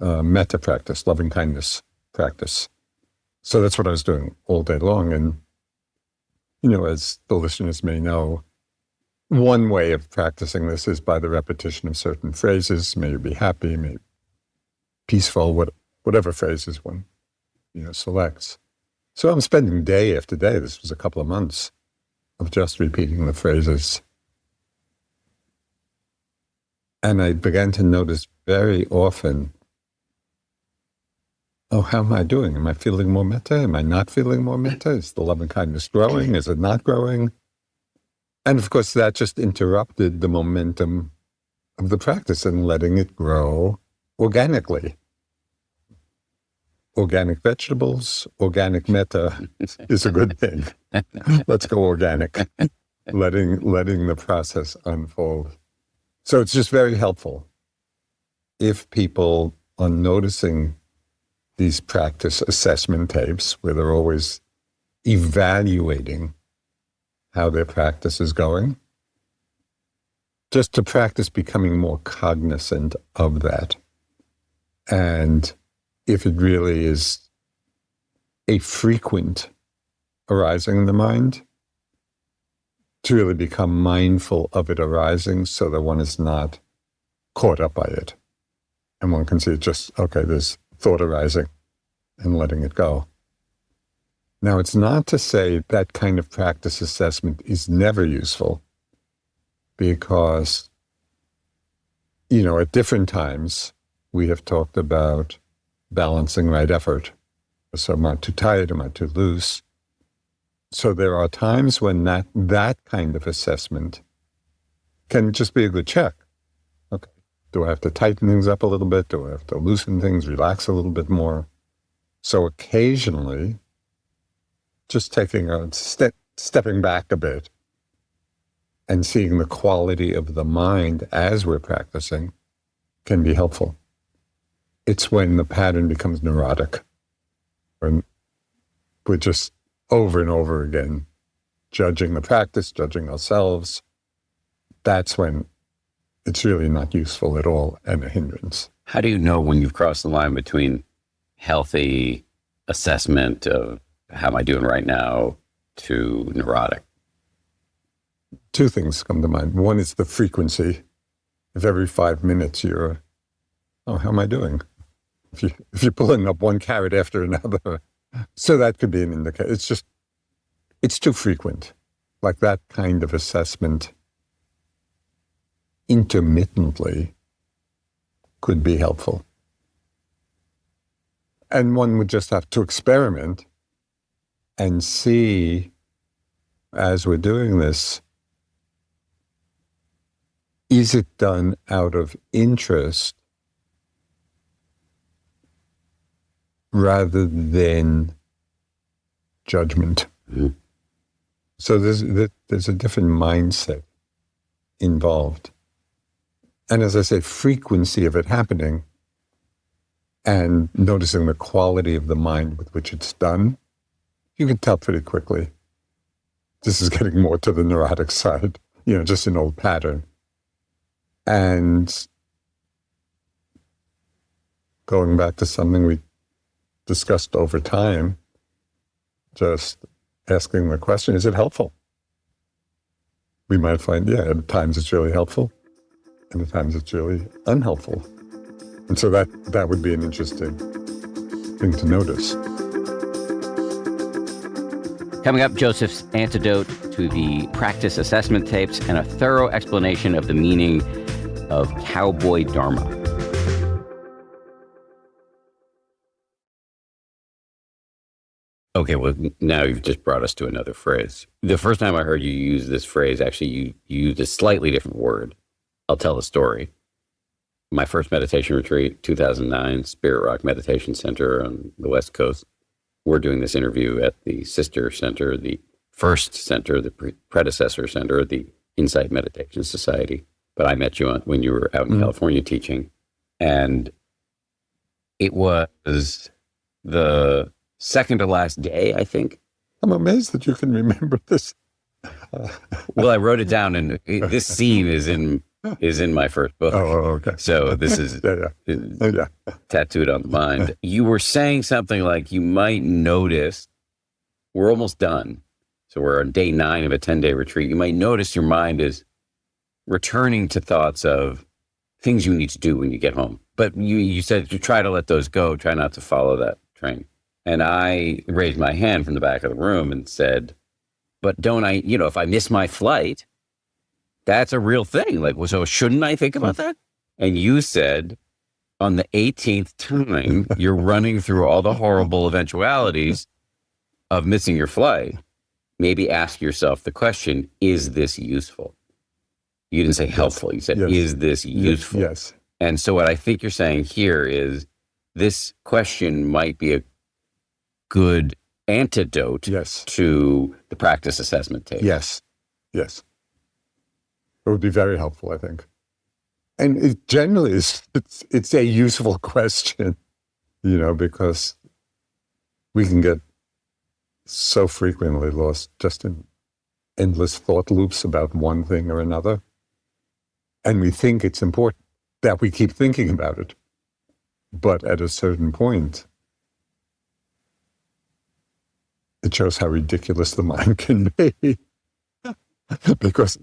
metta practice, loving kindness practice. So that's what I was doing all day long. And, as the listeners may know, one way of practicing this is by the repetition of certain phrases. May you be happy, may you be peaceful, whatever phrases one, selects. So I'm spending day after day, this was a couple of months, of just repeating the phrases. And I began to notice very often, oh, how am I doing? Am I feeling more metta? Am I not feeling more metta? Is the loving kindness growing? Is it not growing? And of course, that just interrupted the momentum of the practice and letting it grow organically. Organic vegetables, organic metta is a good thing. Let's go organic, letting the process unfold. So it's just very helpful if people are noticing these practice assessment tapes where they're always evaluating how their practice is going, just to practice becoming more cognizant of that. And if it really is a frequent arising in the mind, to really become mindful of it arising so that one is not caught up by it. And one can see it just, okay, there's thought arising and letting it go. Now, it's not to say that kind of practice assessment is never useful, because, at different times we have talked about balancing right effort. So am I too tight? Am I too loose? So there are times when that kind of assessment can just be a good check. Okay, do I have to tighten things up a little bit? Do I have to loosen things, relax a little bit more? So occasionally, just taking stepping back a bit and seeing the quality of the mind as we're practicing can be helpful. It's when the pattern becomes neurotic, when we're just over and over again judging the practice, judging ourselves. That's when it's really not useful at all and a hindrance. How do you know when you've crossed the line between healthy assessment of how am I doing right now to neurotic? Two things come to mind. One is the frequency. If every 5 minutes you're, oh, how am I doing? If you're pulling up one carrot after another, so that could be an indicator. It's too frequent. like that kind of assessment intermittently could be helpful. And one would just have to experiment and see, as we're doing this, is it done out of interest rather than judgment? Mm-hmm. So there's a different mindset involved. And as I say, frequency of it happening and noticing the quality of the mind with which it's done, you can tell pretty quickly. This is getting more to the neurotic side, just an old pattern. And going back to something we discussed over time, just asking the question, is it helpful? We might find, at times it's really helpful, and at times it's really unhelpful. And so that would be an interesting thing to notice. Coming up, Joseph's antidote to the practice assessment tapes and a thorough explanation of the meaning of cowboy dharma. Okay, well, now you've just brought us to another phrase. The first time I heard you use this phrase, actually, you used a slightly different word. I'll tell the story. My first meditation retreat, 2009, Spirit Rock Meditation Center on the West Coast. We're doing this interview at the sister center, the first center, the predecessor center, the Insight Meditation Society. But I met you when you were out in California teaching. And it was the second to last day, I think. I'm amazed that you can remember this. Well, I wrote it down, and this scene is in my first book. Oh, okay. So this is tattooed on the mind. You were saying something like you might notice, we're almost done. So we're on day 9 of a 10-day retreat. You might notice your mind is returning to thoughts of things you need to do when you get home. But you said you try to let those go, try not to follow that train. And I raised my hand from the back of the room and said, but don't I, if I miss my flight, that's a real thing. Like, well, so shouldn't I think about that? And you said, on the 18th time, you're running through all the horrible eventualities of missing your flight. Maybe ask yourself the question, is this useful? You didn't say helpful. You said, is this useful? Yes. And so what I think you're saying here is this question might be a good antidote to the practice assessment tape. Yes. It would be very helpful, I think. And it generally is, it's a useful question, because we can get so frequently lost just in endless thought loops about one thing or another. And we think it's important that we keep thinking about it. But at a certain point, it shows how ridiculous the mind can be. Because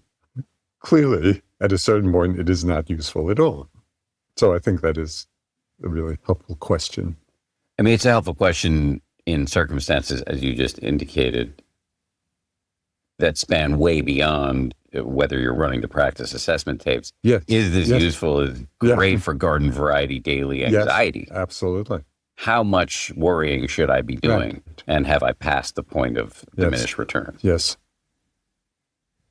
clearly, at a certain point, it is not useful at all. So I think that is a really helpful question. I mean, it's a helpful question in circumstances, as you just indicated, that span way beyond whether you're running the practice assessment tapes. Yes. Is this useful? Is great for garden variety daily anxiety. Yes, absolutely. How much worrying should I be doing? Right. And have I passed the point of diminished returns? Yes.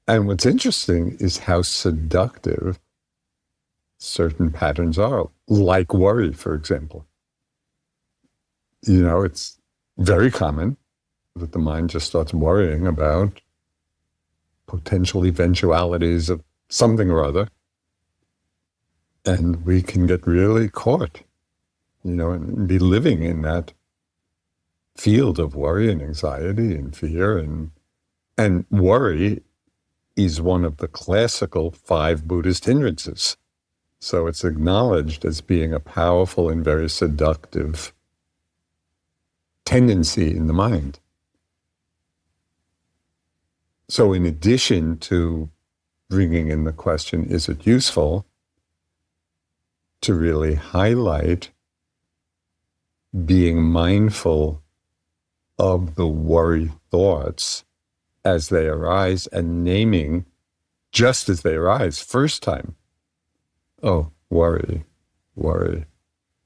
And what's interesting is how seductive certain patterns are, like worry, for example. It's very common that the mind just starts worrying about potential eventualities of something or other. And we can get really caught, and be living in that field of worry and anxiety and fear. And worry is one of the classical 5 Buddhist hindrances. So it's acknowledged as being a powerful and very seductive tendency in the mind. So in addition to bringing in the question, is it useful, to really highlight being mindful of the worry thoughts as they arise and naming just as they arise. First time, oh, worry, worry.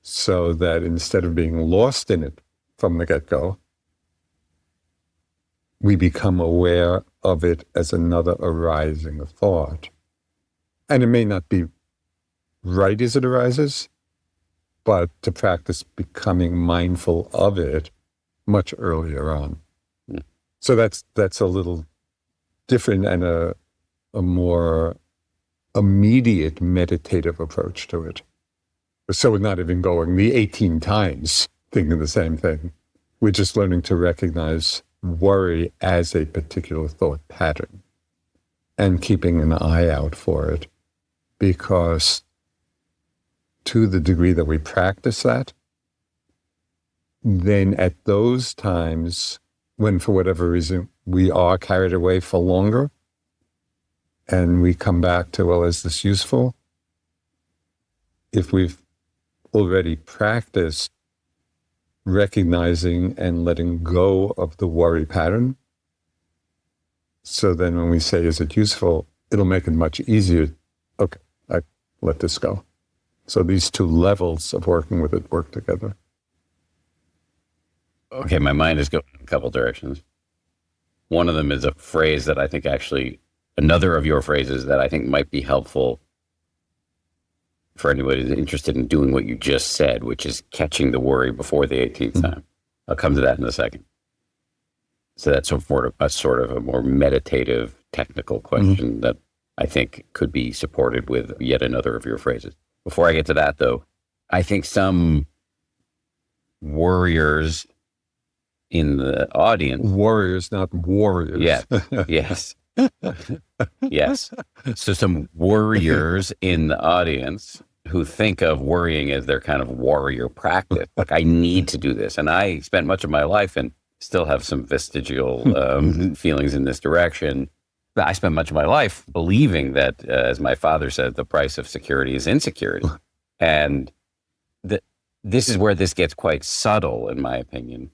So that instead of being lost in it from the get-go, we become aware of it as another arising of thought. And it may not be right as it arises, but to practice becoming mindful of it much earlier on. Mm. So that's a little different and a more immediate meditative approach to it. So we're not even going the 18 times thinking the same thing. We're just learning to recognize worry as a particular thought pattern and keeping an eye out for it, because to the degree that we practice that, then at those times when for whatever reason we are carried away for longer and we come back to, well, is this useful? If we've already practiced recognizing and letting go of the worry pattern, so then when we say, is it useful, it'll make it much easier. Okay, I let this go. So these two levels of working with it work together. Okay, my mind is going in a couple directions. One of them is a phrase that I think actually, another of your phrases that I think might be helpful for anybody who's interested in doing what you just said, which is catching the worry before the 18th time. I'll come to that in a second. So that's sort of a more meditative, technical question that I think could be supported with yet another of your phrases. Before I get to that, though, I think some worriers in the audience. Warriors, not warriors. Yeah. Yes. Yes. So some worriers in the audience who think of worrying as their kind of warrior practice. Like, I need to do this. And I spent much of my life and still have some vestigial feelings in this direction. I spent much of my life believing that, as my father said, the price of security is insecurity. And this is where this gets quite subtle, in my opinion.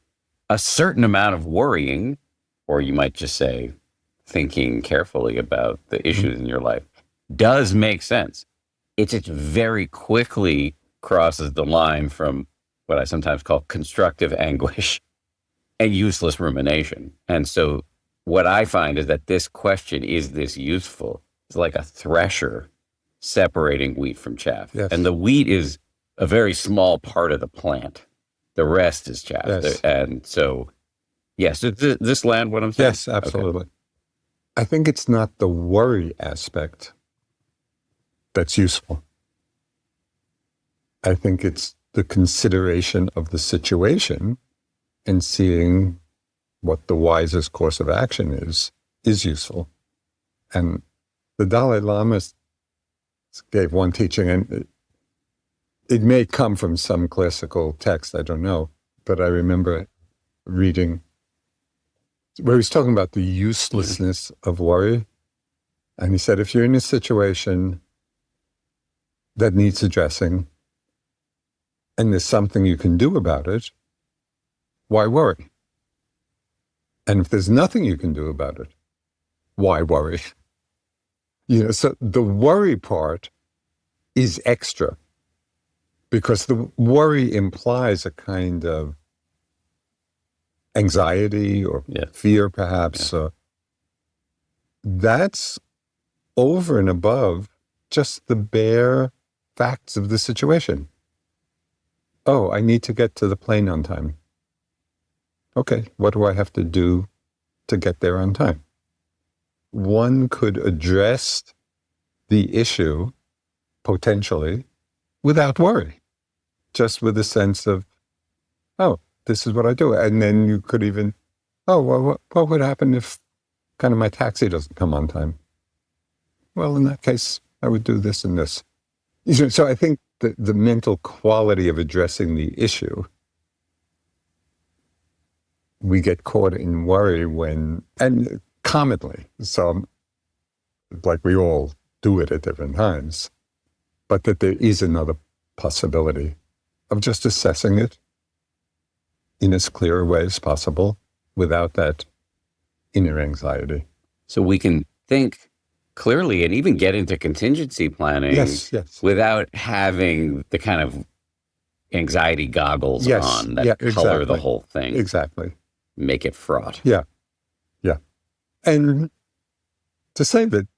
A certain amount of worrying, or you might just say thinking carefully about the issues in your life, does make sense. It just very quickly crosses the line from what I sometimes call constructive anguish and useless rumination. And so what I find is that this question, is this useful, is like a thresher separating wheat from chaff. Yes. And the wheat is a very small part of the plant. The rest is chaff. Yes. And so, yes, does this land what I'm saying? Yes, absolutely. Okay. I think it's not the worry aspect that's useful. I think it's the consideration of the situation and seeing what the wisest course of action is useful. And the Dalai Lama gave one teaching, and it may come from some classical text, I don't know, but I remember reading where he's talking about the uselessness of worry. And he said, if you're in a situation that needs addressing and there's something you can do about it, why worry? And if there's nothing you can do about it, why worry? So the worry part is extra, because the worry implies a kind of anxiety or fear, perhaps. That's over and above just the bare facts of the situation. Oh, I need to get to the plane on time. Okay, what do I have to do to get there on time? One could address the issue potentially without worry, just with a sense of, oh, this is what I do. And then you could even, oh, well, what would happen if kind of my taxi doesn't come on time? Well, in that case, I would do this and this. So I think the mental quality of addressing the issue, we get caught in worry when, and commonly, so like we all do it at different times, but that there is another possibility of just assessing it in as clear a way as possible without that inner anxiety. So we can think clearly and even get into contingency planning Yes, yes. without having the kind of anxiety goggles Yes, on that yeah, color the exactly. whole thing, Exactly. make it fraught. Yeah, yeah. And to say that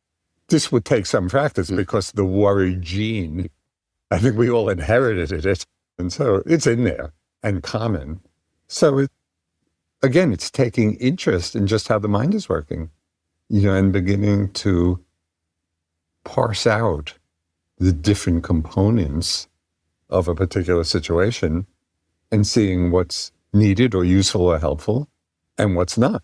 this would take some practice because the worry gene, I think we all inherited it. And so it's in there and common. So again, it's taking interest in just how the mind is working, and beginning to parse out the different components of a particular situation and seeing what's needed or useful or helpful and what's not.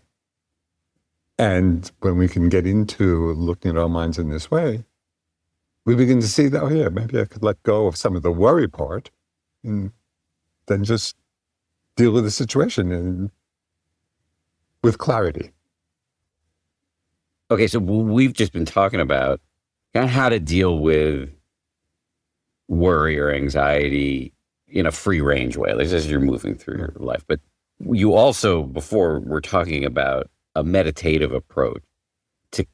And when we can get into looking at our minds in this way, we begin to see that, oh yeah, maybe I could let go of some of the worry part and then just deal with the situation and with clarity. Okay, so we've just been talking about kind of how to deal with worry or anxiety in a free range way, like as you're moving through your life. But you also, before, were talking about a meditative approach to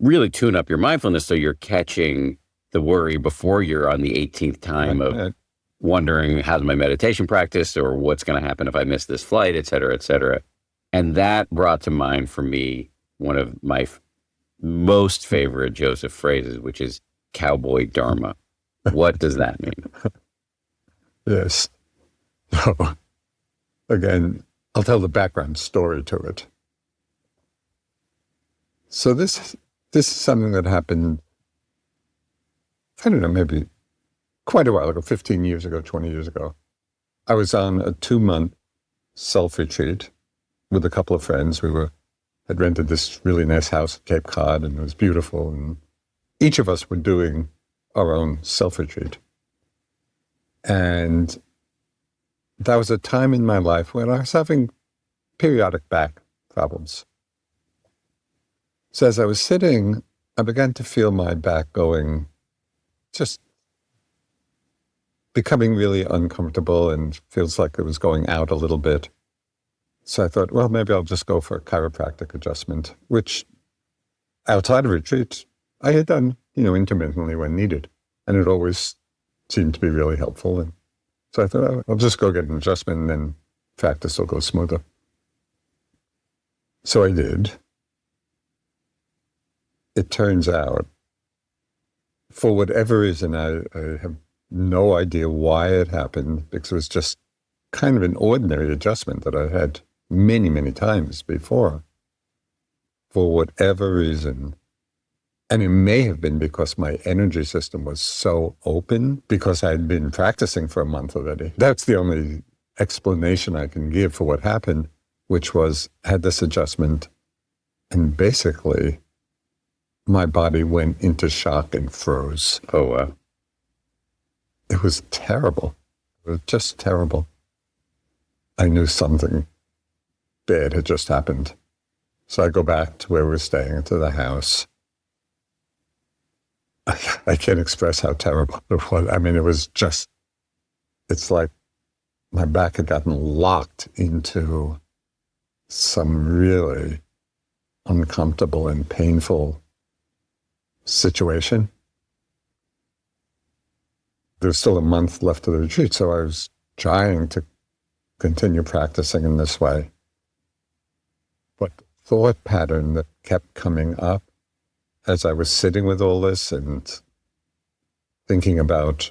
really tune up your mindfulness so you're catching the worry before you're on the 18th time of wondering how's my meditation practice or what's going to happen if I miss this flight, et cetera, et cetera. And that brought to mind for me one of my most favorite Joseph phrases, which is cowboy dharma. What does that mean? Yes. So, again, I'll tell the background story to it. So this is something that happened, I don't know, maybe quite a while ago, 15 years ago, 20 years ago. I was on a 2-month self-retreat with a couple of friends. We had rented this really nice house at Cape Cod, and it was beautiful. And each of us were doing our own self-retreat. And that was a time in my life when I was having periodic back problems. So as I was sitting, I began to feel my back going, just becoming really uncomfortable, and feels like it was going out a little bit. So I thought, well, maybe I'll just go for a chiropractic adjustment, which outside of retreat, I had done, intermittently when needed. And it always seemed to be really helpful. And so I thought, I'll just go get an adjustment and then practice will go smoother. So I did. It turns out, for whatever reason, I have no idea why it happened, because it was just kind of an ordinary adjustment that I had many, many times before. For whatever reason, and it may have been because my energy system was so open, because I had been practicing for a month already. That's the only explanation I can give for what happened, which was I had this adjustment, and basically my body went into shock and froze. Oh, wow. It was terrible. It was just terrible. I knew something bad had just happened. So I go back to where we were staying, to the house. I can't express how terrible it was. I mean, it was just, it's like my back had gotten locked into some really uncomfortable and painful situation. There's still a month left of the retreat, so I was trying to continue practicing in this way. But the thought pattern that kept coming up as I was sitting with all this and thinking about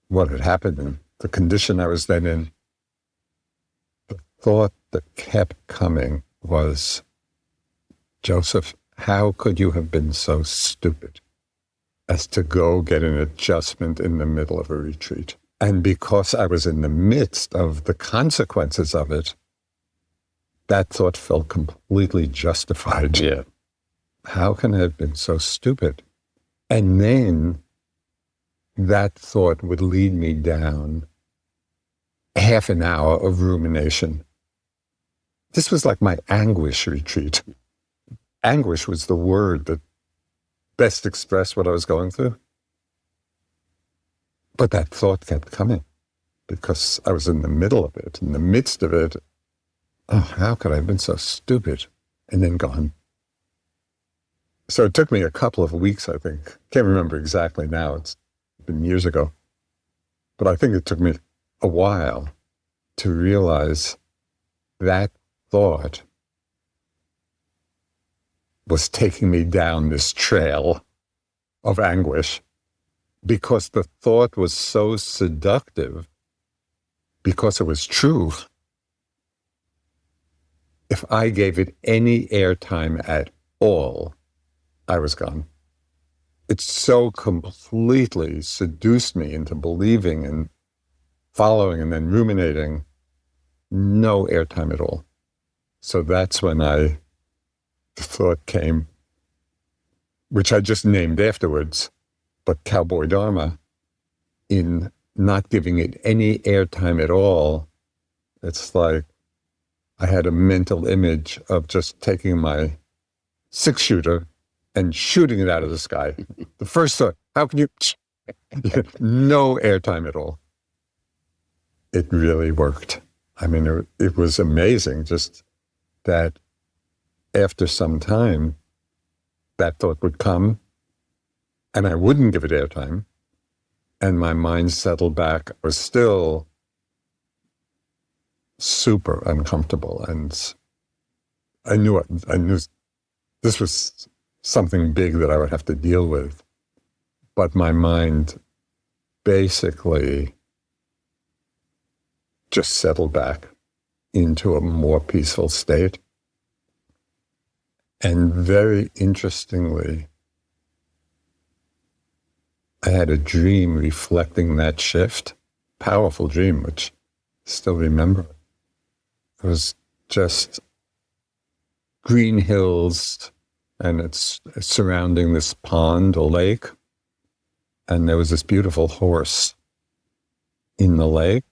what had happened and the condition I was then in, the thought that kept coming was, Joseph, how could you have been so stupid as to go get an adjustment in the middle of a retreat? And because I was in the midst of the consequences of it, that thought felt completely justified. Yeah. How can I have been so stupid? And then that thought would lead me down half an hour of rumination. This was like my anguish retreat. Anguish was the word that best expressed what I was going through. But that thought kept coming because I was in the middle of it, in the midst of it. Oh, how could I have been so stupid? And then gone. So it took me a couple of weeks, I think. Can't remember exactly now. It's been years ago. But I think it took me a while to realize that thought was taking me down this trail of anguish, because the thought was so seductive, because it was true. If I gave it any airtime at all, I was gone. It so completely seduced me into believing and following and then ruminating. No airtime at all. So that's when the thought came, which I just named afterwards, but Cowboy Dharma, in not giving it any airtime at all. It's like I had a mental image of just taking my 6-shooter and shooting it out of the sky. The first thought, how can you? No airtime at all. It really worked. I mean, it was amazing, just that after some time, that thought would come, and I wouldn't give it airtime, and my mind settled back. I was still super uncomfortable, and I knew this was something big that I would have to deal with. But my mind basically just settled back into a more peaceful state. And very interestingly, I had a dream reflecting that shift, powerful dream, which I still remember. It was just green hills, and it's surrounding this pond or lake. And there was this beautiful horse in the lake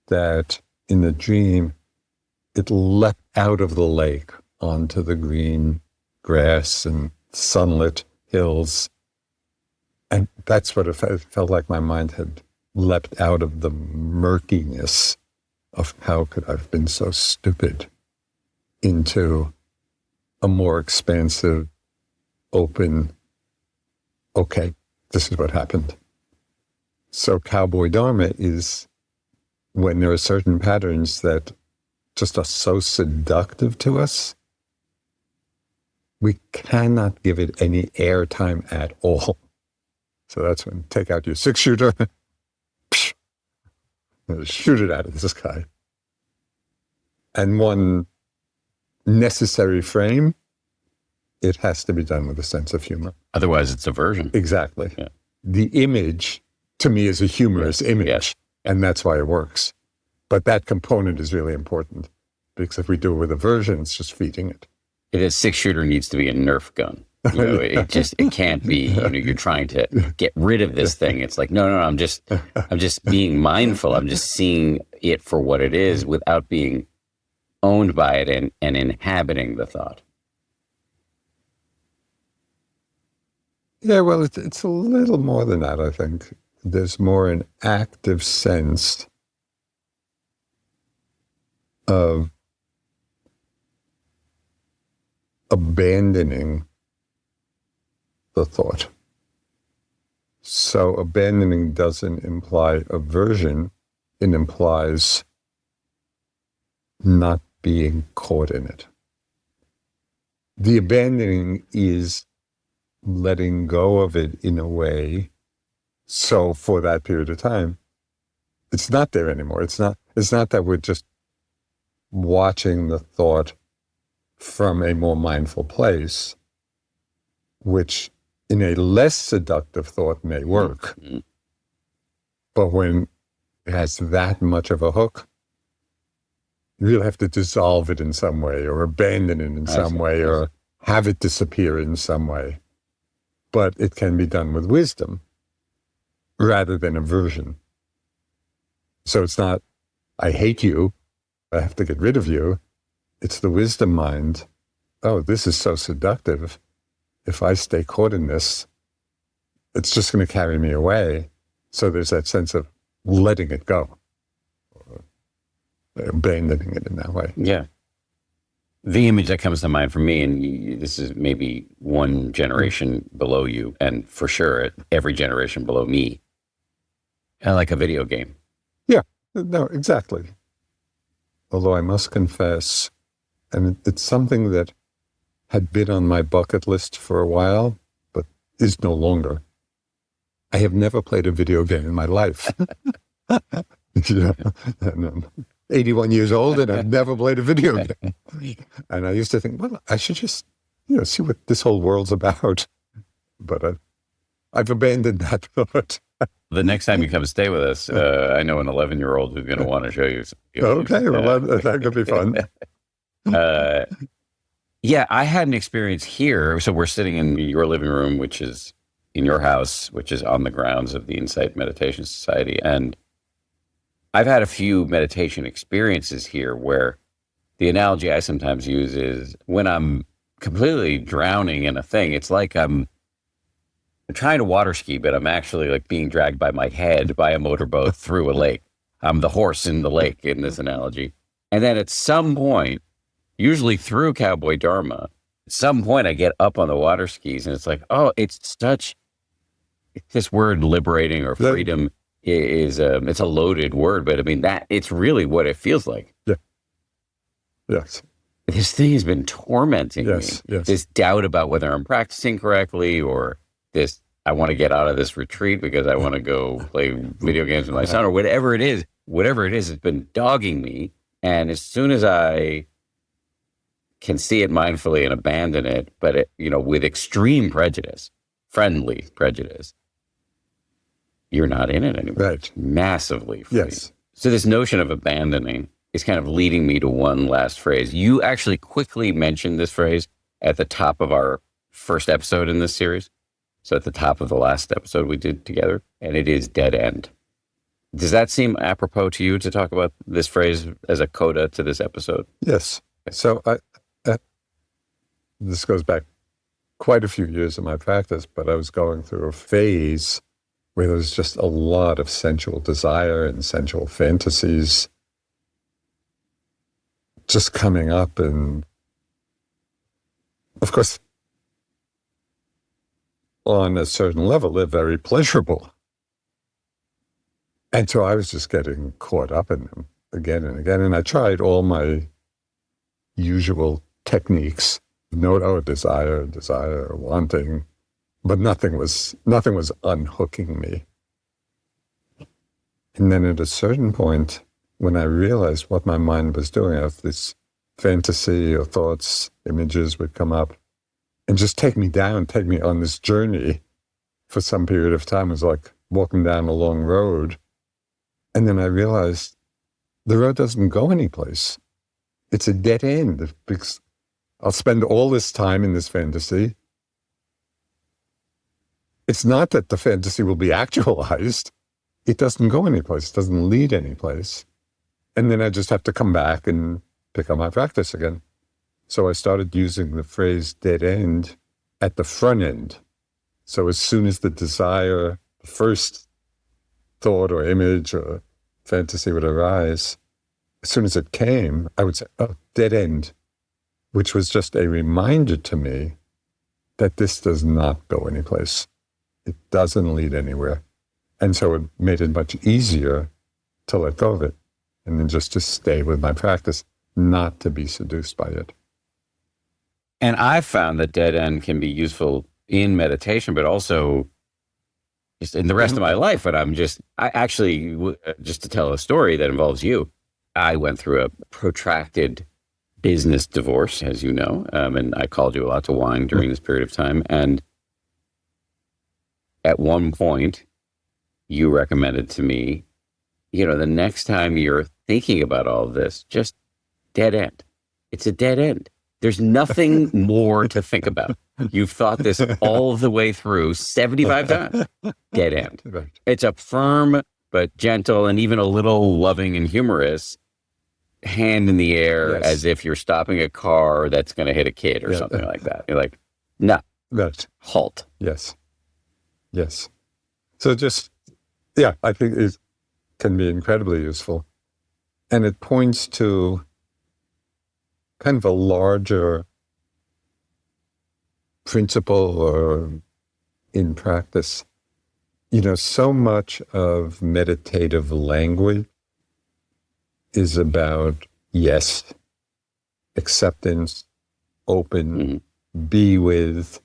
that in the dream, it leapt out of the lake onto the green grass and sunlit hills. And that's what it felt like. My mind had leapt out of the murkiness of how could I have been so stupid into a more expansive, open, okay, this is what happened. So Cowboy Dharma is when there are certain patterns that just are so seductive to us, we cannot give it any airtime at all. So that's when take out your 6-shooter, shoot it out of the sky. And one necessary frame, it has to be done with a sense of humor. Otherwise, it's aversion. Exactly. Yeah. The image, to me, is a humorous image, Yes. and that's why it works. But that component is really important, because if we do it with aversion, it's just feeding it. It is 6-shooter needs to be a Nerf gun. It can't be, you're trying to get rid of this thing. It's like, no, I'm just being mindful. I'm just seeing it for what it is without being owned by it and inhabiting the thought. Yeah, well, it's a little more than that, I think. There's more an active sense of abandoning the thought. So abandoning doesn't imply aversion. It implies not being caught in it. The abandoning is letting go of it in a way so for that period of time, it's not there anymore. It's not that we're just watching the thought from a more mindful place, which in a less seductive thought may work. Mm-hmm. But when it has that much of a hook, you really have to dissolve it in some way, or abandon it in some way, or have it disappear in some way. But it can be done with wisdom rather than aversion. So it's not, I hate you, I have to get rid of you. It's the wisdom mind. Oh, this is so seductive. If I stay caught in this, it's just going to carry me away. So there's that sense of letting it go, or abandoning it in that way. Yeah. The image that comes to mind for me, and this is maybe one generation below you, and for sure every generation below me, like a video game. Yeah, no, exactly. Although I must confess, and it's something that had been on my bucket list for a while, but is no longer. I have never played a video game in my life. Yeah. And I'm 81 years old and I've never played a video game. And I used to think, well, I should just, see what this whole world's about. But I've abandoned that thought. The next time you come stay with us, I know an 11-year-old who's going to want to show you. Okay, well, that could be fun. Yeah, I had an experience here. So we're sitting in your living room, which is in your house, which is on the grounds of the Insight Meditation Society. And I've had a few meditation experiences here where the analogy I sometimes use is when I'm completely drowning in a thing, it's like I'm trying to water ski, but I'm actually like being dragged by my head by a motorboat through a lake. I'm the horse in the lake in this analogy. And then at some point, usually through Cowboy Dharma, at some point I get up on the water skis and it's like, oh, it's this word liberating or freedom is it's a loaded word, but I mean that it's really what it feels like. Yeah. Yes. This thing has been tormenting me. Yes. This doubt about whether I'm practicing correctly or this, I want to get out of this retreat because I want to go play video games with my son or whatever it is, it's been dogging me. And as soon as I can see it mindfully and abandon it, but with extreme prejudice, friendly prejudice, you're not in it anymore. Right. Massively free. Yes. So this notion of abandoning is kind of leading me to one last phrase. You actually quickly mentioned this phrase at the top of our first episode in this series. So at the top of the last episode we did together, and it is dead end. Does that seem apropos to you to talk about this phrase as a coda to this episode? Yes. So this goes back quite a few years of my practice, but I was going through a phase where there was just a lot of sensual desire and sensual fantasies just coming up. And of course, on a certain level, they're very pleasurable. And so I was just getting caught up in them again and again. And I tried all my usual techniques, desire, wanting, but nothing was unhooking me. And then at a certain point, when I realized what my mind was doing, if this fantasy or thoughts, images would come up and just take me on this journey for some period of time. It was like walking down a long road. And then I realized the road doesn't go anyplace. It's a dead end because I'll spend all this time in this fantasy. It's not that the fantasy will be actualized. It doesn't go anyplace. It doesn't lead anyplace. And then I just have to come back and pick up my practice again. So I started using the phrase dead end at the front end. So as soon as the desire, the first thought or image or fantasy would arise, as soon as it came, I would say, oh, dead end, which was just a reminder to me that this does not go anyplace. It doesn't lead anywhere. And so it made it much easier to let go of it and then just to stay with my practice, not to be seduced by it. And I've found that dead end can be useful in meditation, but also just in the rest of my life. But just to tell a story that involves you, I went through a protracted business divorce, as you know, and I called you a lot to wine during this period of time. And at one point, you recommended to me, the next time you're thinking about all of this, just dead end. It's a dead end. There's nothing more to think about. You've thought this all the way through 75 times. Dead end. Right. It's a firm but gentle and even a little loving and humorous hand in the air, Yes. as if you're stopping a car that's going to hit a kid or something like that. You're like, no, Right. halt. Yes. So I think it can be incredibly useful. And it points to kind of a larger principle or in practice, so much of meditative language is about yes, acceptance, open, be with,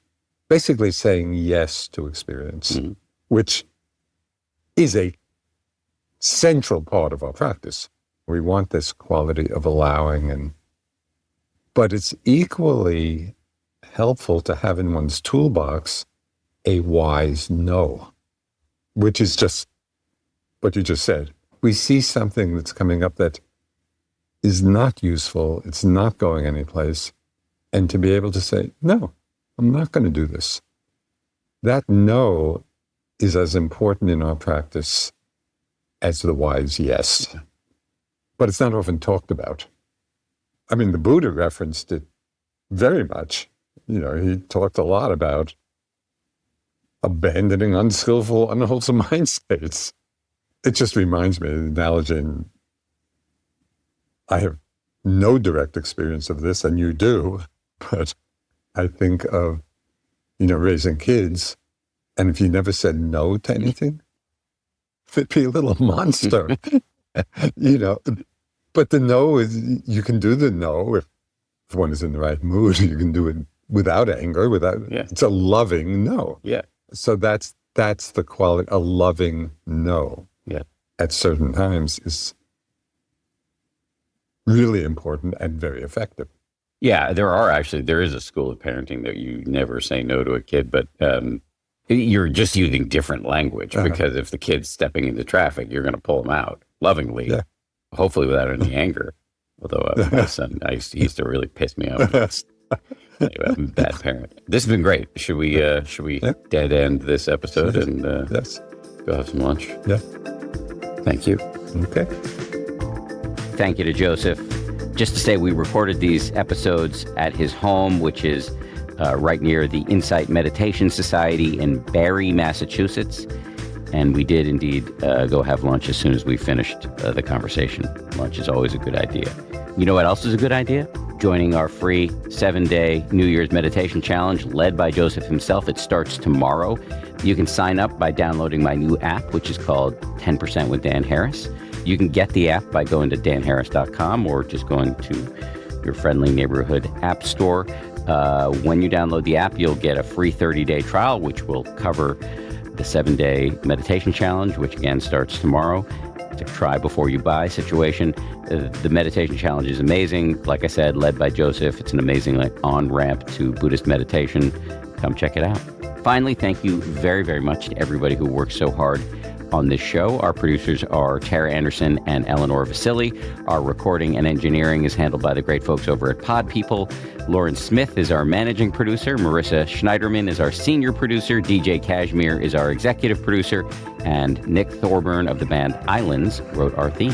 basically saying yes to experience, which is a central part of our practice. We want this quality of allowing, but it's equally helpful to have in one's toolbox a wise no, which is just what you just said. We see something that's coming up that is not useful, it's not going anyplace, and to be able to say, no, I'm not going to do this. That no is as important in our practice as the wise yes. But it's not often talked about. I mean, the Buddha referenced it very much. He talked a lot about abandoning unskillful, unwholesome mind states. It just reminds me of the analogy, and I have no direct experience of this, and you do, but I think of, raising kids, and if you never said no to anything, it'd be a little monster, But the no is, you can do the no if one is in the right mood. You can do it without anger, it's a loving no. Yeah. So that's the quality, a loving no. Yeah. At certain times is really important and very effective. Yeah, there is a school of parenting that you never say no to a kid, but you're just using different language because if the kid's stepping into traffic, you're going to pull them out lovingly, hopefully without any anger. Although my son, he used to really piss me off. Anyway, I'm a bad parent. This has been great. Should we dead end this episode and go have some lunch? Yeah. Thank you. Okay. Thank you to Joseph. Just to say, we recorded these episodes at his home, which is right near the Insight Meditation Society in Barre, Massachusetts. And we did indeed go have lunch as soon as we finished the conversation. Lunch is always a good idea. You know what else is a good idea? Joining our free 7-day New Year's meditation challenge led by Joseph himself. It starts tomorrow. You can sign up by downloading my new app, which is called 10% with Dan Harris. You can get the app by going to danharris.com or just going to your friendly neighborhood app store. When you download the app, you'll get a free 30-day trial, which will cover the 7-day meditation challenge, which again starts tomorrow. It's a try before you buy situation. The meditation challenge is amazing. Like I said, led by Joseph. It's an amazing on-ramp to Buddhist meditation. Come check it out. Finally, thank you very, very much to everybody who works so hard on this show. Our producers are Tara Anderson and Eleanor Vasili. Our recording and engineering is handled by the great folks over at Pod People. Lauren Smith is our managing producer. Marissa Schneiderman is our senior producer. DJ Kashmir is our executive producer. And Nick Thorburn of the band Islands wrote our theme.